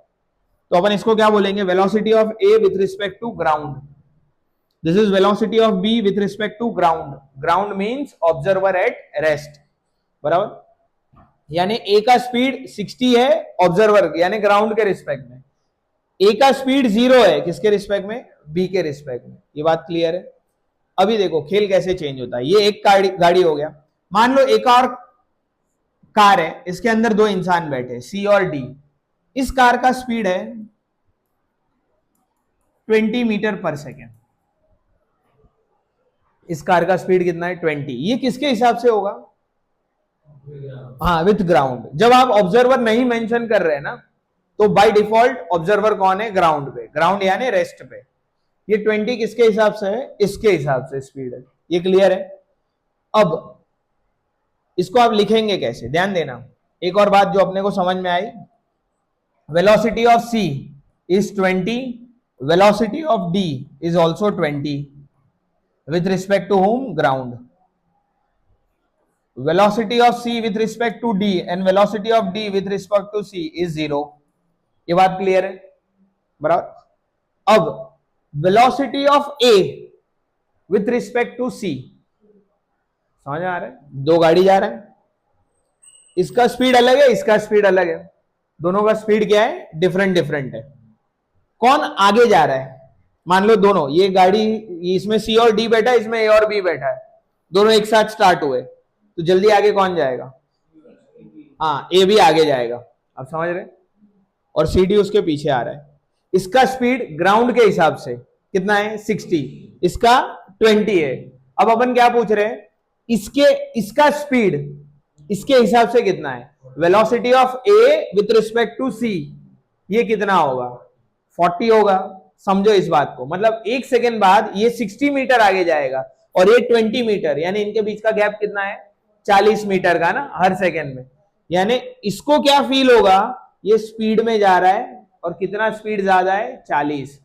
तो अपन इसको क्या बोलेंगे, velocity of A with respect to ground, this is velocity of B with respect to ground, ground means observer at rest, बराबर। यानी ए का स्पीड 60 है ऑब्जर्वर यानी ग्राउंड के रिस्पेक्ट में, ए का स्पीड 0 है किसके रिस्पेक्ट में, बी के रिस्पेक्ट में। ये बात क्लियर है। अभी देखो खेल कैसे चेंज होता है। ये एक गाड़ी हो गया, मान लो एक और कार है, इसके अंदर दो इंसान बैठे सी और डी। इस कार का स्पीड है 20 मीटर पर सेकेंड, इस कार का स्पीड कितना है 20। ये किसके हिसाब से होगा, हाँ विथ ग्राउंड। जब आप ऑब्जर्वर नहीं मेंशन कर रहे हैं ना, तो बाय डिफॉल्ट ऑब्जर्वर कौन है, ग्राउंड पे, ग्राउंड यानी रेस्ट पे। ये 20 किसके हिसाब से है, इसके हिसाब से स्पीड है। ये क्लियर है। अब इसको आप लिखेंगे कैसे, ध्यान देना। एक और बात जो अपने को समझ में आई, velocity of C is 20, velocity of D is also 20 with respect to home, ground. Velocity of C with respect to D and velocity of D with respect to C is 0। ये बात क्लियर है, बराबर। अब velocity of A with respect to C, समझ आ रहा है, दो गाड़ी जा रहा है, इसका स्पीड अलग है, इसका स्पीड अलग है, दोनों का स्पीड क्या है, डिफरेंट डिफरेंट है। कौन आगे जा रहा है, मान लो दोनों, ये गाड़ी, इसमें सी और डी बैठा है, इसमें ए और बी बैठा है, दोनों एक साथ स्टार्ट हुए, तो जल्दी आगे कौन जाएगा, हाँ ए भी आगे जाएगा। आप समझ रहे, और सी डी उसके पीछे आ रहा है। इसका स्पीड ग्राउंड के हिसाब से कितना है 60, इसका 20 है। अब अपन क्या पूछ रहे हैं, इसका स्पीड इसके हिसाब से कितना है, velocity of A with respect to C, ये कितना होगा, 40 होगा। समझो इस बात को, मतलब एक सेकेंड बाद ये 60 मीटर आगे जाएगा और ये 20 मीटर, यानी इनके बीच का गैप कितना है, 40 मीटर का ना, हर सेकेंड में। यानी इसको क्या फील होगा, ये स्पीड में जा रहा है, और कितना स्पीड ज्यादा है, 40।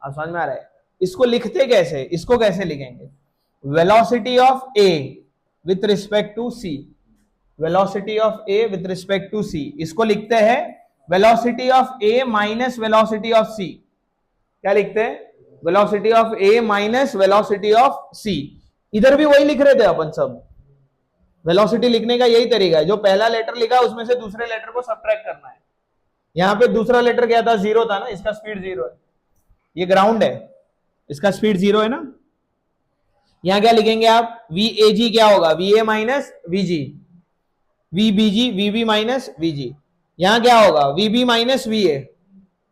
आप समझ में आ रहा है। इसको लिखते कैसे, इसको कैसे लिखेंगे, velocity of A with respect to C, velocity of A with respect to C, इसको लिखते हैं velocity of A minus velocity of C. क्या लिखते हैं, velocity of A minus velocity of C. इधर भी वही लिख रहे थे अपन सब, वेलोसिटी लिखने का यही तरीका है, जो पहला लेटर लिखा उसमें से दूसरे लेटर को सबट्रैक्ट करना है। यहां पे दूसरा लेटर क्या था, 0 था ना, इसका स्पीड 0 है, ये ग्राउंड है, इसका स्पीड 0 है ना। यहां क्या लिखेंगे आप, वी ए जी क्या होगा, V A minus V G, V B G, V B minus V G. यहां क्या होगा, V B minus V A,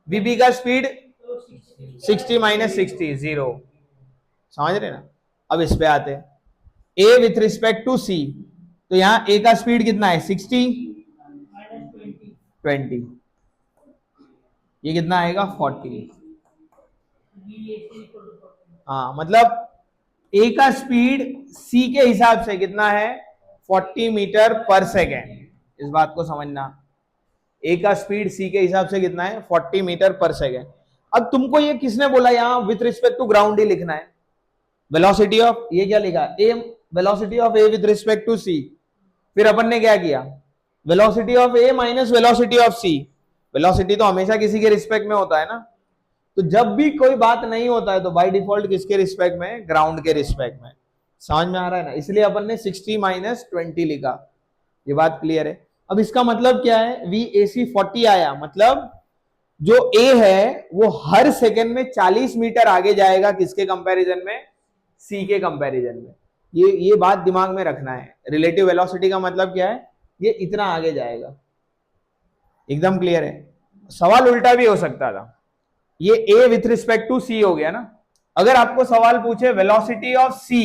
V B का स्पीड 60 माइनस 60, 0। समझ रहे ना। अब इस पे आते हैं, ए विथ रिस्पेक्ट टू सी, तो यहां ए का स्पीड कितना है 60 20, ये कितना आएगा 40। हाँ, मतलब ए का स्पीड सी के हिसाब से कितना है 40 मीटर पर सेकेंड। इस बात को समझना, ए का स्पीड सी के हिसाब से कितना है 40 मीटर पर सेकेंड। अब तुमको ये किसने बोला यहां विथ रिस्पेक्ट टू ग्राउंड ही लिखना है, वेलोसिटी ऑफ, ये क्या लिखा, A velocity of A with respect to C. फिर अपन ने क्या किया, velocity of A minus velocity of C. Velocity तो हमेशा किसी के रिस्पेक्ट में होता है ना, तो जब भी कोई बात नहीं होता है तो बाय डिफॉल्ट किसके रिस्पेक्ट में, ग्राउंड के रिस्पेक्ट में। समझ में आ रहा है ना, इसलिए अपन ने 60 माइनस 20 लिखा। ये बात क्लियर है। अब इसका मतलब क्या है, वी ए सी 40 आया, मतलब जो ए है वो हर सेकेंड में 40 मीटर आगे जाएगा, किसके कंपैरिजन में, सी के कंपैरिजन में। ये बात दिमाग में रखना है। रिलेटिव वेलोसिटी का मतलब क्या है, ये इतना आगे जाएगा। एकदम क्लियर है। सवाल उल्टा भी हो सकता था, ये A with respect to C हो गया ना। अगर आपको सवाल पूछे velocity of C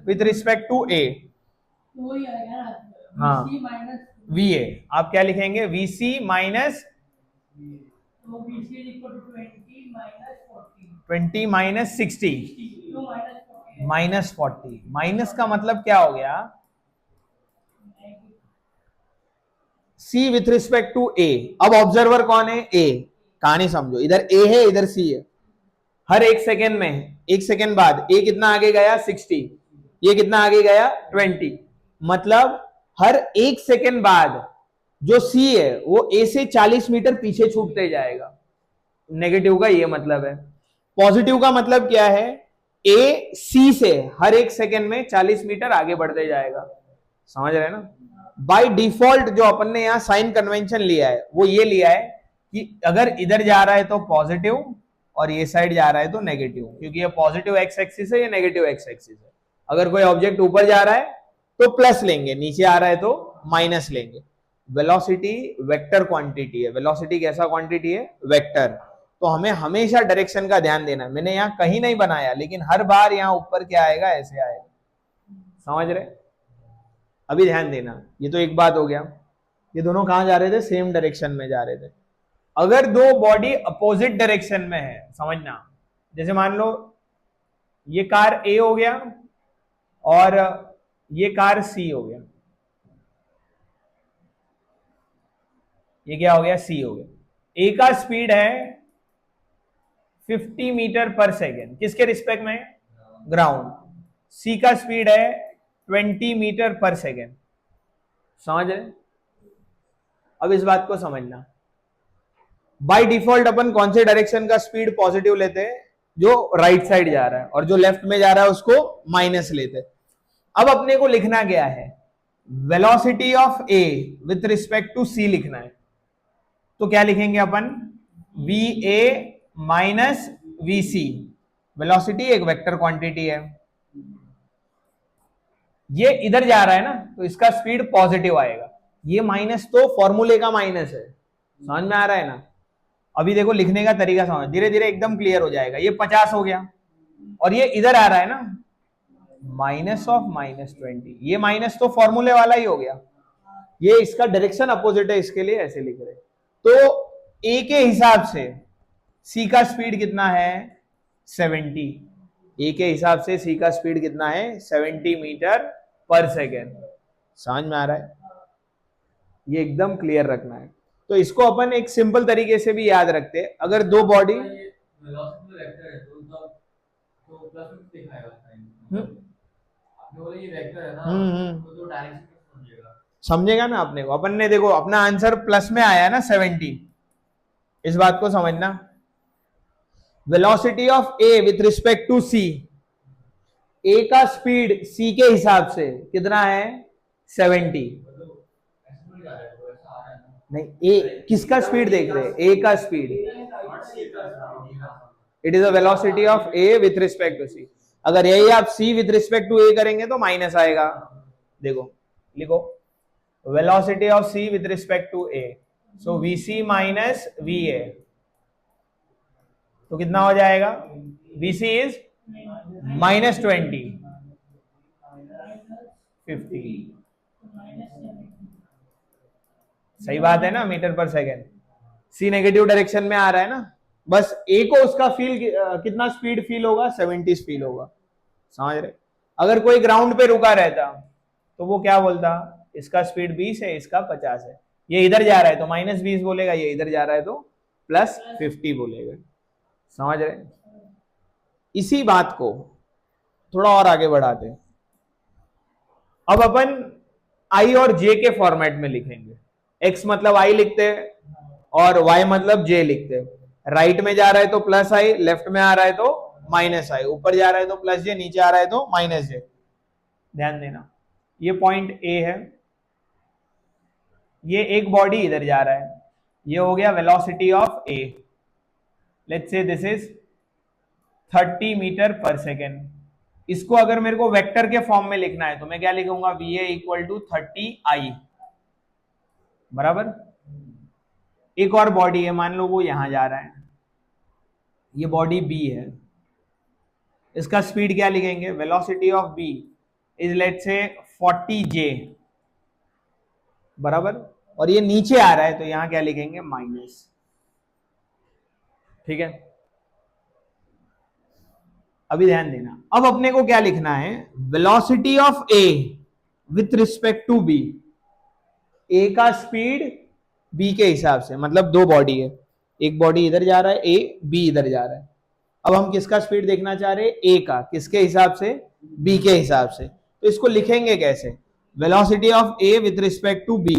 with respect to A, हाँ वी ए, आप क्या लिखेंगे, V C minus 20 minus 60 minus 40। Minus का मतलब क्या हो गया, C with respect to A. अब ऑब्जर्वर कौन है, ए। कहानी समझो, इधर ए है इधर सी है। हर एक सेकेंड में, एक सेकेंड बाद ए कितना आगे गया 60, ये कितना आगे गया 20। मतलब हर एक सेकेंड बाद जो सी है वो ए से 40 मीटर पीछे छूटते जाएगा। नेगेटिव का ये मतलब है। पॉजिटिव का मतलब क्या है, ए सी से हर एक सेकेंड में 40 मीटर आगे बढ़ते जाएगा। समझ रहे हैं ना। बाय डिफॉल्ट जो अपन ने यहां साइन कन्वेंशन लिया है वो ये लिया है कि अगर इधर जा रहा है तो पॉजिटिव और ये साइड जा रहा है तो नेगेटिव, क्योंकि ये पॉजिटिव एक्स एक्सिस है, ये नेगेटिव एक्स एक्सिस है। अगर कोई ऑब्जेक्ट ऊपर जा रहा है तो प्लस लेंगे, नीचे आ रहा है तो माइनस लेंगे। वेलोसिटी वेक्टर क्वांटिटी है। वेलोसिटी कैसा क्वांटिटी है, वेक्टर। तो हमें हमेशा डायरेक्शन का ध्यान देना। मैंने यहां कहीं नहीं बनाया, लेकिन हर बार यहां ऊपर क्या आएगा, ऐसे आएगा। समझ रहे। अभी ध्यान देना, ये तो एक बात हो गया। ये दोनों कहां जा रहे थे, सेम डायरेक्शन में जा रहे थे। अगर दो बॉडी अपोजिट डायरेक्शन में है, समझना, जैसे मान लो ये कार ए हो गया और ये कार सी हो गया, ये क्या हो गया, सी हो गया। ए का स्पीड है 50 मीटर पर सेकेंड, किसके रिस्पेक्ट में, ग्राउंड। सी का स्पीड है 20 मीटर पर सेकेंड। समझ रहे। अब इस बात को समझना, बाय डिफॉल्ट अपन कौन से डायरेक्शन का स्पीड पॉजिटिव लेते हैं, जो राइट साइड जा रहा है, और जो लेफ्ट में जा रहा है उसको माइनस लेते हैं। अब अपने को लिखना क्या है, velocity of A with respect to C लिखना है। तो क्या लिखेंगे अपन, V A minus V C. Velocity एक वेक्टर क्वांटिटी है, ये इधर जा रहा है ना तो इसका स्पीड पॉजिटिव आएगा। ये माइनस तो फॉर्मूले का माइनस है, समझ में आ रहा है ना। अभी देखो लिखने का तरीका समझ, धीरे धीरे एकदम क्लियर हो जाएगा। ये 50 हो गया और ये इधर आ रहा है ना, माइनस ऑफ -20। ये माइनस तो फॉर्मूले वाला ही हो गया, ये इसका डायरेक्शन अपोजिट है, इसके लिए ऐसे लिख रहे। तो ए के हिसाब से सी का स्पीड कितना है, 70। ए के हिसाब से सी का स्पीड कितना है, 70 मीटर पर सेकेंड। समझ में आ रहा है, ये एकदम क्लियर रखना है। तो इसको अपन एक सिंपल तरीके से भी याद रखते हैं। अगर दो बॉडी समझेगा ना अपने को। अपन ने देखो अपना आंसर प्लस में आया ना 70, इस बात को समझना। Velocity of A with respect to C, A का स्पीड सी के हिसाब से कितना है, 70। नहीं, ए किसका स्पीड देख रहे हैं, ए का speed. It is a velocity of A with respect to C. अगर यही आप C with respect to A करेंगे तो माइनस आएगा। देखो लिखो, velocity of C with respect to A, so V C minus V A, तो कितना हो जाएगा, वी सी इज -20, 50। सही बात है ना, मीटर पर सेकेंड। सी नेगेटिव डायरेक्शन में आ रहा है ना, बस ए को उसका फील कितना स्पीड फील होगा, 70 फील होगा। समझ रहे। अगर कोई ग्राउंड पे रुका रहता तो वो क्या बोलता, इसका स्पीड 20 है, इसका 50 है। ये इधर जा रहा है तो -20 बोलेगा, ये इधर जा रहा है तो +50 बोलेगा। समझ रहे। इसी बात को थोड़ा और आगे बढ़ाते हैं। अब अपन आई और जे के फॉर्मेट में लिखेंगे। एक्स मतलब आई लिखते हैं और वाई मतलब जे लिखते हैं। राइट में जा रहा है तो +i, लेफ्ट में आ रहा है तो -i, ऊपर जा रहा है तो +j, नीचे आ रहा है तो -j। ध्यान देना, ये पॉइंट ए है, ये एक बॉडी इधर जा रहा है, ये हो गया velocity of A. Let's say this is 30 metre per second. इसको अगर मेरे को वेक्टर के फॉर्म में लिखना है तो मैं क्या लिखूंगा, V A equal to 30i बराबर। एक और बॉडी है, मान लो वो यहां जा रहा है, ये बॉडी बी है, इसका स्पीड क्या लिखेंगे, velocity of B is let's say 40j बराबर। और ये नीचे आ रहा है तो यहां क्या लिखेंगे, माइनस। ठीक है। अभी ध्यान देना, अब अपने को क्या लिखना है, velocity of A with respect to B. A का स्पीड बी के हिसाब से, मतलब दो बॉडी है, एक बॉडी इधर जा रहा है ए, बी इधर जा रहा है। अब हम किसका स्पीड देखना चाह रहे हैं, ए का, किसके हिसाब से, बी के हिसाब से। तो इसको लिखेंगे कैसे, velocity of A with respect to B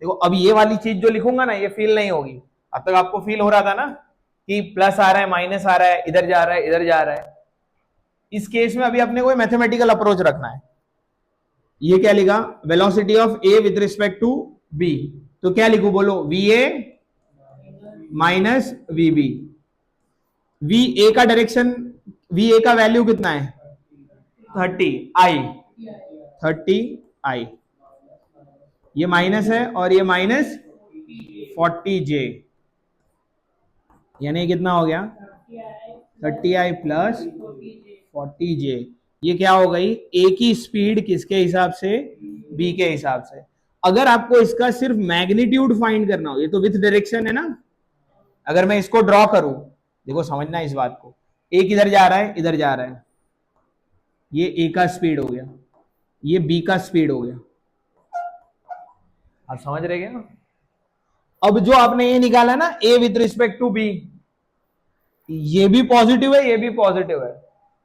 देखो अब ये वाली चीज जो लिखूंगा ना ये फील नहीं होगी। अब तक आपको फील हो रहा था ना कि प्लस आ रहा है माइनस आ रहा है, इधर जा रहा है इधर जा रहा है। इस केस में अभी अपने को मैथमेटिकल अप्रोच रखना है। ये क्या लिखा, velocity of A with respect to B, तो क्या लिखू बोलो, V A minus V B. V A का डायरेक्शन, वी ए का वैल्यू कितना है 30 आई, 30 आई, ये माइनस है और ये माइनस 40 जे, यानी कितना हो गया 30 आई प्लस 40 जे। ये क्या हो गई, ए की स्पीड किसके हिसाब से, बी के हिसाब से। अगर आपको इसका सिर्फ मैग्नीट्यूड फाइंड करना हो, ये तो विथ डायरेक्शन है ना, अगर मैं इसको ड्रॉ करूं, देखो समझना इस बात को, ए किधर जा रहा है इधर जा रहा है, ये ए का स्पीड हो गया, ये बी का स्पीड हो गया, आप समझ रहे क्या। अब जो आपने ये निकाला ना ए विथ रिस्पेक्ट टू बी, ये भी पॉजिटिव है ये भी पॉजिटिव है,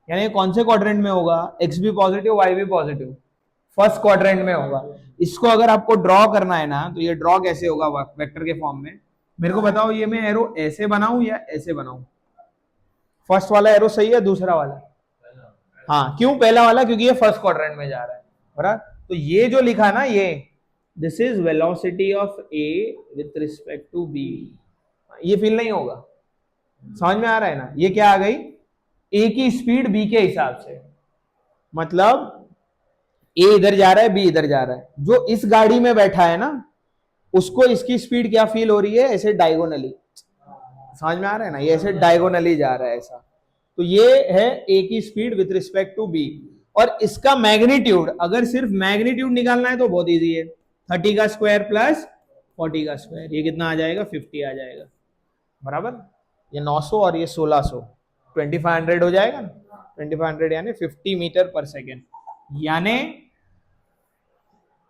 यानी कौन से क्वाड्रेंट में होगा, एक्स भी पॉजिटिव वाई भी पॉजिटिव, फर्स्ट क्वाड्रेंट में होगा। इसको अगर आपको ड्रॉ करना है ना, तो ये ड्रॉ कैसे होगा वेक्टर के फॉर्म में, मेरे को बताओ, ये मैं एरो ऐसे बनाऊं या ऐसे बनाऊं, फर्स्ट वाला एरो सही है दूसरा वाला, हाँ क्यों पहला वाला, क्योंकि ये फर्स्ट क्वाड्रेंट में जा रहा है, बराबर। तो ये जो लिखा ना ये, this is velocity of A with respect to B, ये फील नहीं होगा, समझ में आ रहा है ना। ये क्या आ गई, ए की स्पीड बी के हिसाब से, मतलब ए इधर जा रहा है बी इधर जा रहा है, जो इस गाड़ी में बैठा है ना उसको इसकी स्पीड क्या फील हो रही है, ऐसे डायगोनली, समझ में आ रहा है ना, ये ऐसे डायगोनली जा रहा है ऐसा। तो ये है ए की speed with respect to B, और इसका मैग्नीट्यूड, अगर सिर्फ मैग्नीट्यूड निकालना है तो बहुत इजी है, 30 का स्क्वायर प्लस 40 का स्क्वायर, ये कितना आ जाएगा 50 आ जाएगा, बराबर। ये 900 और ये 1600, 2500 हो जाएगा ना, 2500 यानी 50 मीटर पर सेकेंड। यानी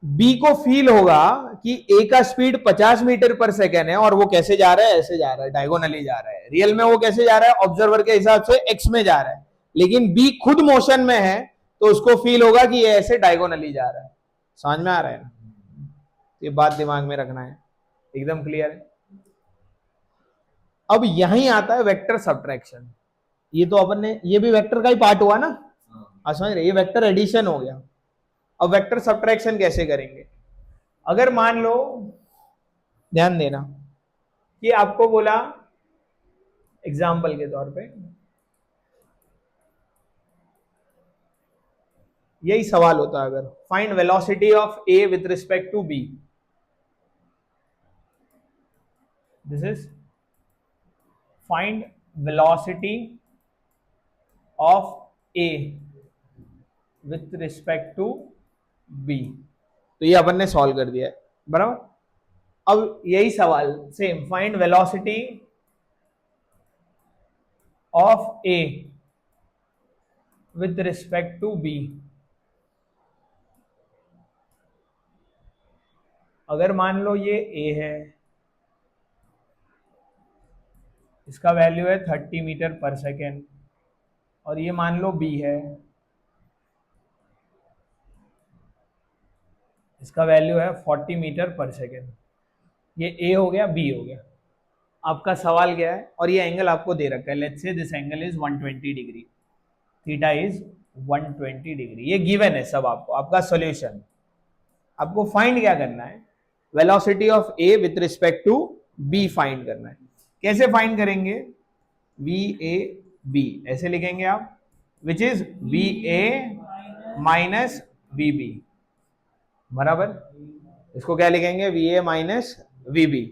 बी को फील होगा कि ए का स्पीड 50 मीटर पर सेकेंड है और वो कैसे जा रहा है, ऐसे जा रहा है, डायगोनली जा रहा है। रियल में वो कैसे जा रहा है, ऑब्जर्वर के हिसाब से एक्स में जा रहा है, लेकिन बी खुद मोशन में है तो उसको फील होगा कि ये ऐसे डायगोनली जा रहा है, समझ में आ रहा है ना। ये बात दिमाग में रखना है, एकदम क्लियर है। अब यहीं आता है वेक्टर सब्ट्रैक्शन, ये तो अपन ने, ये भी वेक्टर का ही पार्ट हुआ ना, समझ रहे, ये वेक्टर एडिशन हो गया। अब वेक्टर सब्ट्रैक्शन कैसे करेंगे, अगर मान लो, ध्यान देना, कि आपको बोला एग्जाम्पल के तौर पे, यही सवाल होता है, अगर find velocity of A with respect to B, this is find velocity of A with respect to B, तो ये अपन ने सॉल्व कर दिया है, बराबर। अब यही सवाल same, find velocity of A with respect to B, अगर मान लो ये ए है, इसका वैल्यू है 30 मीटर पर सेकेंड, और ये मान लो बी है, इसका वैल्यू है 40 मीटर पर सेकेंड। ये ए हो गया बी हो गया, आपका सवाल क्या है, और ये एंगल आपको दे रखा है, let's say this angle is 120 degree, theta is 120 degree, ये गिवन है सब आपको, आपका सॉल्यूशन। आपको फाइंड क्या करना है, velocity of A with respect to B find करना है। कैसे फाइंड करेंगे, वी ए बी ऐसे लिखेंगे आप, which is V A minus V B, बराबर। इसको क्या लिखेंगे, V A minus V B.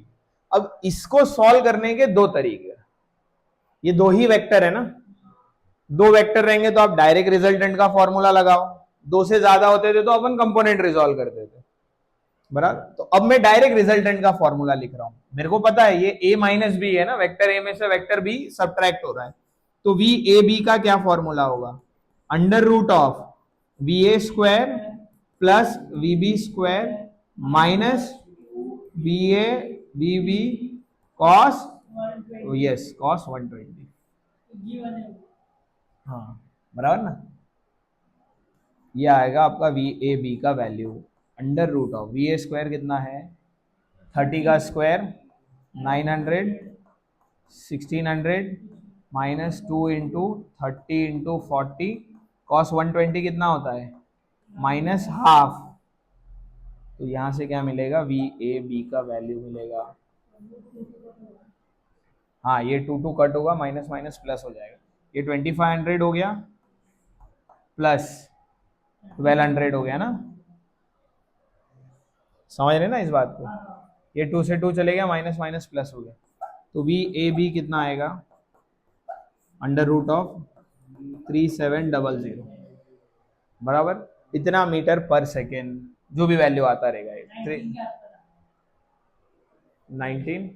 अब इसको सॉल्व करने के दो तरीके, ये दो ही वेक्टर है ना, दो वेक्टर रहेंगे तो आप डायरेक्ट रिजल्टेंट का फॉर्मूला लगाओ, दो से ज्यादा होते थे तो अपन कंपोनेंट रिजॉल्व करते थे, बराबर। तो अब मैं डायरेक्ट रिजल्टेंट का फॉर्मूला लिख रहा हूं, मेरे को पता है ये a माइनस बी है ना, वेक्टर a में से वेक्टर b सब्ट्रैक्ट हो रहा है, तो वी ए बी का क्या फॉर्मूला होगा, under root of V A square plus V B square minus V A V B cos, yes cos 120, हाँ बराबर ना। ये आएगा आपका वी ए बी का value, under root of V A square कितना है 30 का square 900, 1600 minus 2 into 30 into 40 cos 120 कितना होता है माइनस हाफ। तो यहां से क्या मिलेगा वी ए बी का वैल्यू मिलेगा। हाँ ये 2 कट होगा माइनस माइनस प्लस हो जाएगा। ये 2500 हो गया प्लस 1200 हो गया ना, समझ रहे ना इस बात को। ये 2 से 2 चले गया माइनस माइनस प्लस हो गया। तो वी ए बी कितना आएगा अंडर रूट ऑफ 3700 बराबर इतना मीटर पर सेकेंड, जो भी वैल्यू आता रहेगा। 19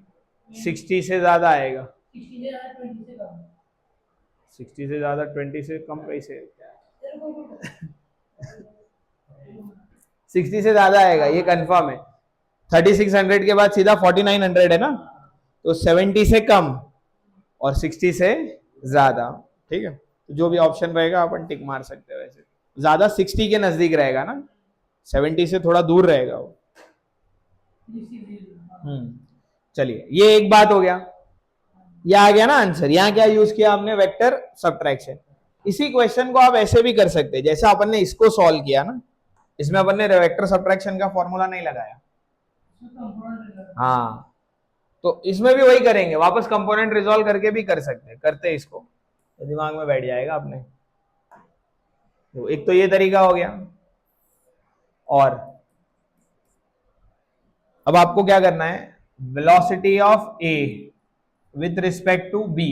60 से ज्यादा आएगा, 60 से ज्यादा 20 से कम कैसे 60 से ज्यादा आएगा ये कंफर्म है। 3600 के बाद सीधा 4900 है ना, तो 70 से कम और 60 से ज्यादा। ठीक है, तो जो भी ऑप्शन रहेगा अपन टिक मार सकते हैं। वैसे ज्यादा 60 के नजदीक रहेगा ना, 70 से थोड़ा दूर रहेगा वो। चलिए ये एक बात हो गया, ये आ गया ना आंसर। यहाँ क्या यूज किया आपने वेक्टर सब्ट्रैक्शन। इसी क्वेश्चन को आप ऐसे भी कर सकते हैं जैसे अपन ने इसको सॉल्व किया ना, इसमें अपन ने वेक्टर सब्ट्रैक्शन का फॉर्मूला नहीं लगाया। हाँ तो इसमें भी वही करेंगे, वापस कंपोनेंट रिजॉल्व करके भी कर सकते हैं, करते हैं इसको तो दिमाग में बैठ जाएगा अपने। तो एक तो ये तरीका हो गया। और अब आपको क्या करना है, velocity of A with respect to B.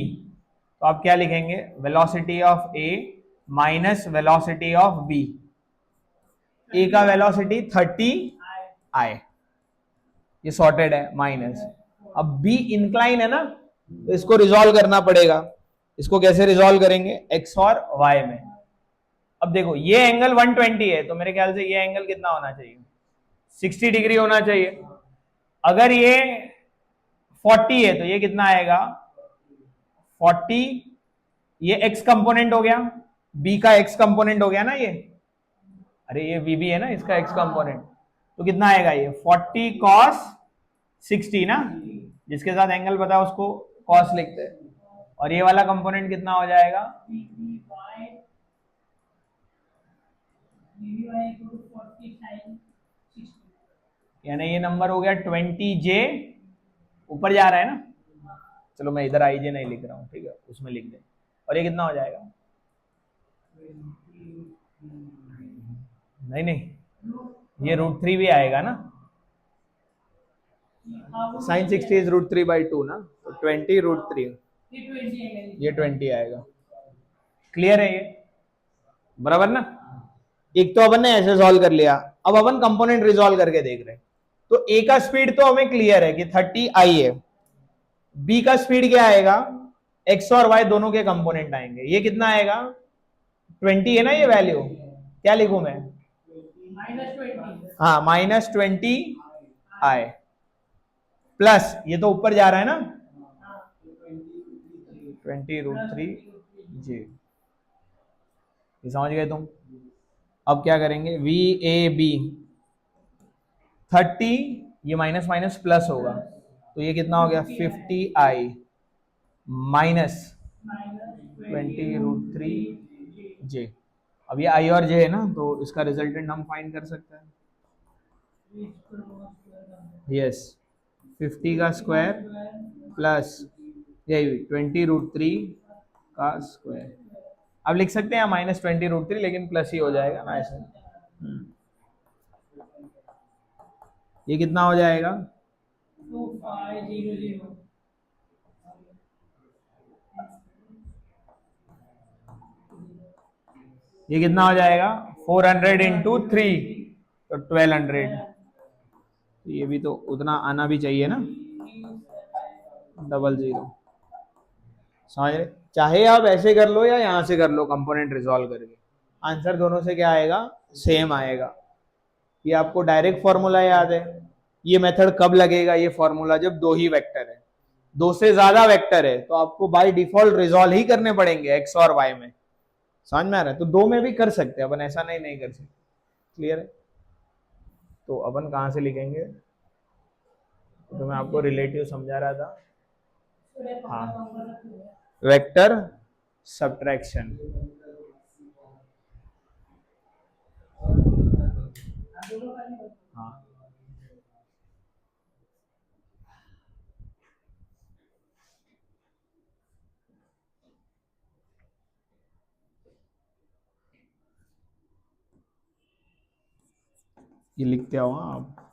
तो आप क्या लिखेंगे, velocity of A minus velocity of B. A का वेलोसिटी 30 आई, ये सॉर्टेड है माइनस। अब बी इंक्लाइन है ना, तो इसको रिजॉल्व करना पड़ेगा। इसको कैसे रिजॉल्व करेंगे, एक्स और वाई में। अब देखो ये एंगल 120 है, तो मेरे ख्याल से ये एंगल कितना होना चाहिए 60 डिग्री होना चाहिए। अगर ये 40 है तो ये कितना आएगा 40, ये एक्स कंपोनेंट हो गया, बी का एक्स कंपोनेंट हो गया ना ये, अरे ये वी भी है ना इसका एक्स कंपोनेंट, तो कितना आएगा ये 40 कॉस 60 ना, जिसके साथ एंगल पता है उसको कॉस लिखते हैं। और ये वाला कंपोनेंट कितना हो जाएगा यानी ये नंबर हो गया 20J, ऊपर जा रहा है ना। चलो मैं इधर IJ नहीं लिख रहा हूँ, ठीक है उसमें लिख दे। और ये कितना हो जाएगा, नहीं नहीं ये √3 भी आएगा ना, sin 60 इज √3/2 ना, तो 20 √3 ये 20 आएगा। क्लियर है ये, बराबर ना। एक तो अपन ने ऐसे सॉल्व कर लिया, अब अपन कंपोनेंट रिजॉल्व करके देख रहे हैं। तो ए का स्पीड तो हमें क्लियर है कि 30 आई है, बी का स्पीड क्या आएगा, एक्स और वाई दोनों के कंपोनेंट आएंगे। ये कितना आएगा 20 है ना ये वैल्यू, क्या लिखूं मैं हाँ -20 आई प्लस ये तो ऊपर जा रहा है ना 20 √3 J। समझ गए तुम। अब क्या करेंगे, वी ए बी 30, ये माइनस माइनस प्लस होगा, तो ये कितना हो गया 50 आई माइनस 20 √3 J। अब ये आई और जे है ना, तो इसका रिजल्टेंट हम फाइंड कर सकते हैं। यस 50 का स्क्वायर प्लस यही 20 √3 का स्क्वायर। अब लिख सकते हैं -20 √3, लेकिन प्लस ही हो जाएगा ना ऐसे। ये कितना हो जाएगा 2500। ये कितना हो जाएगा 400 इंटू 3, तो 1200। ये भी तो उतना आना भी चाहिए ना 00। समझ रहे, चाहे आप ऐसे कर लो या यहां से कर लो कंपोनेंट रिजॉल्व करके, आंसर दोनों से क्या आएगा सेम आएगा। ये आपको डायरेक्ट फॉर्मूला याद है, ये मेथड कब लगेगा ये फॉर्मूला, जब दो ही वेक्टर है, दो से ज्यादा वेक्टर है तो आपको बाय डिफॉल्ट रिजॉल्व ही करने पड़ेंगे एक्स और वाई में। समझ में आ रहा है, तो दो में भी कर सकते हैं अपन, ऐसा नहीं कर सकते। क्लियर है, तो अपन कहां से लिखेंगे तो मैं आपको रिलेटिव समझा रहा था। हाँ, वेक्टर सब्ट्रैक्शन। हाँ, ये लिखते आओ हाँ आप।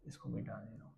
इसको मिटा दे रहा हूँ।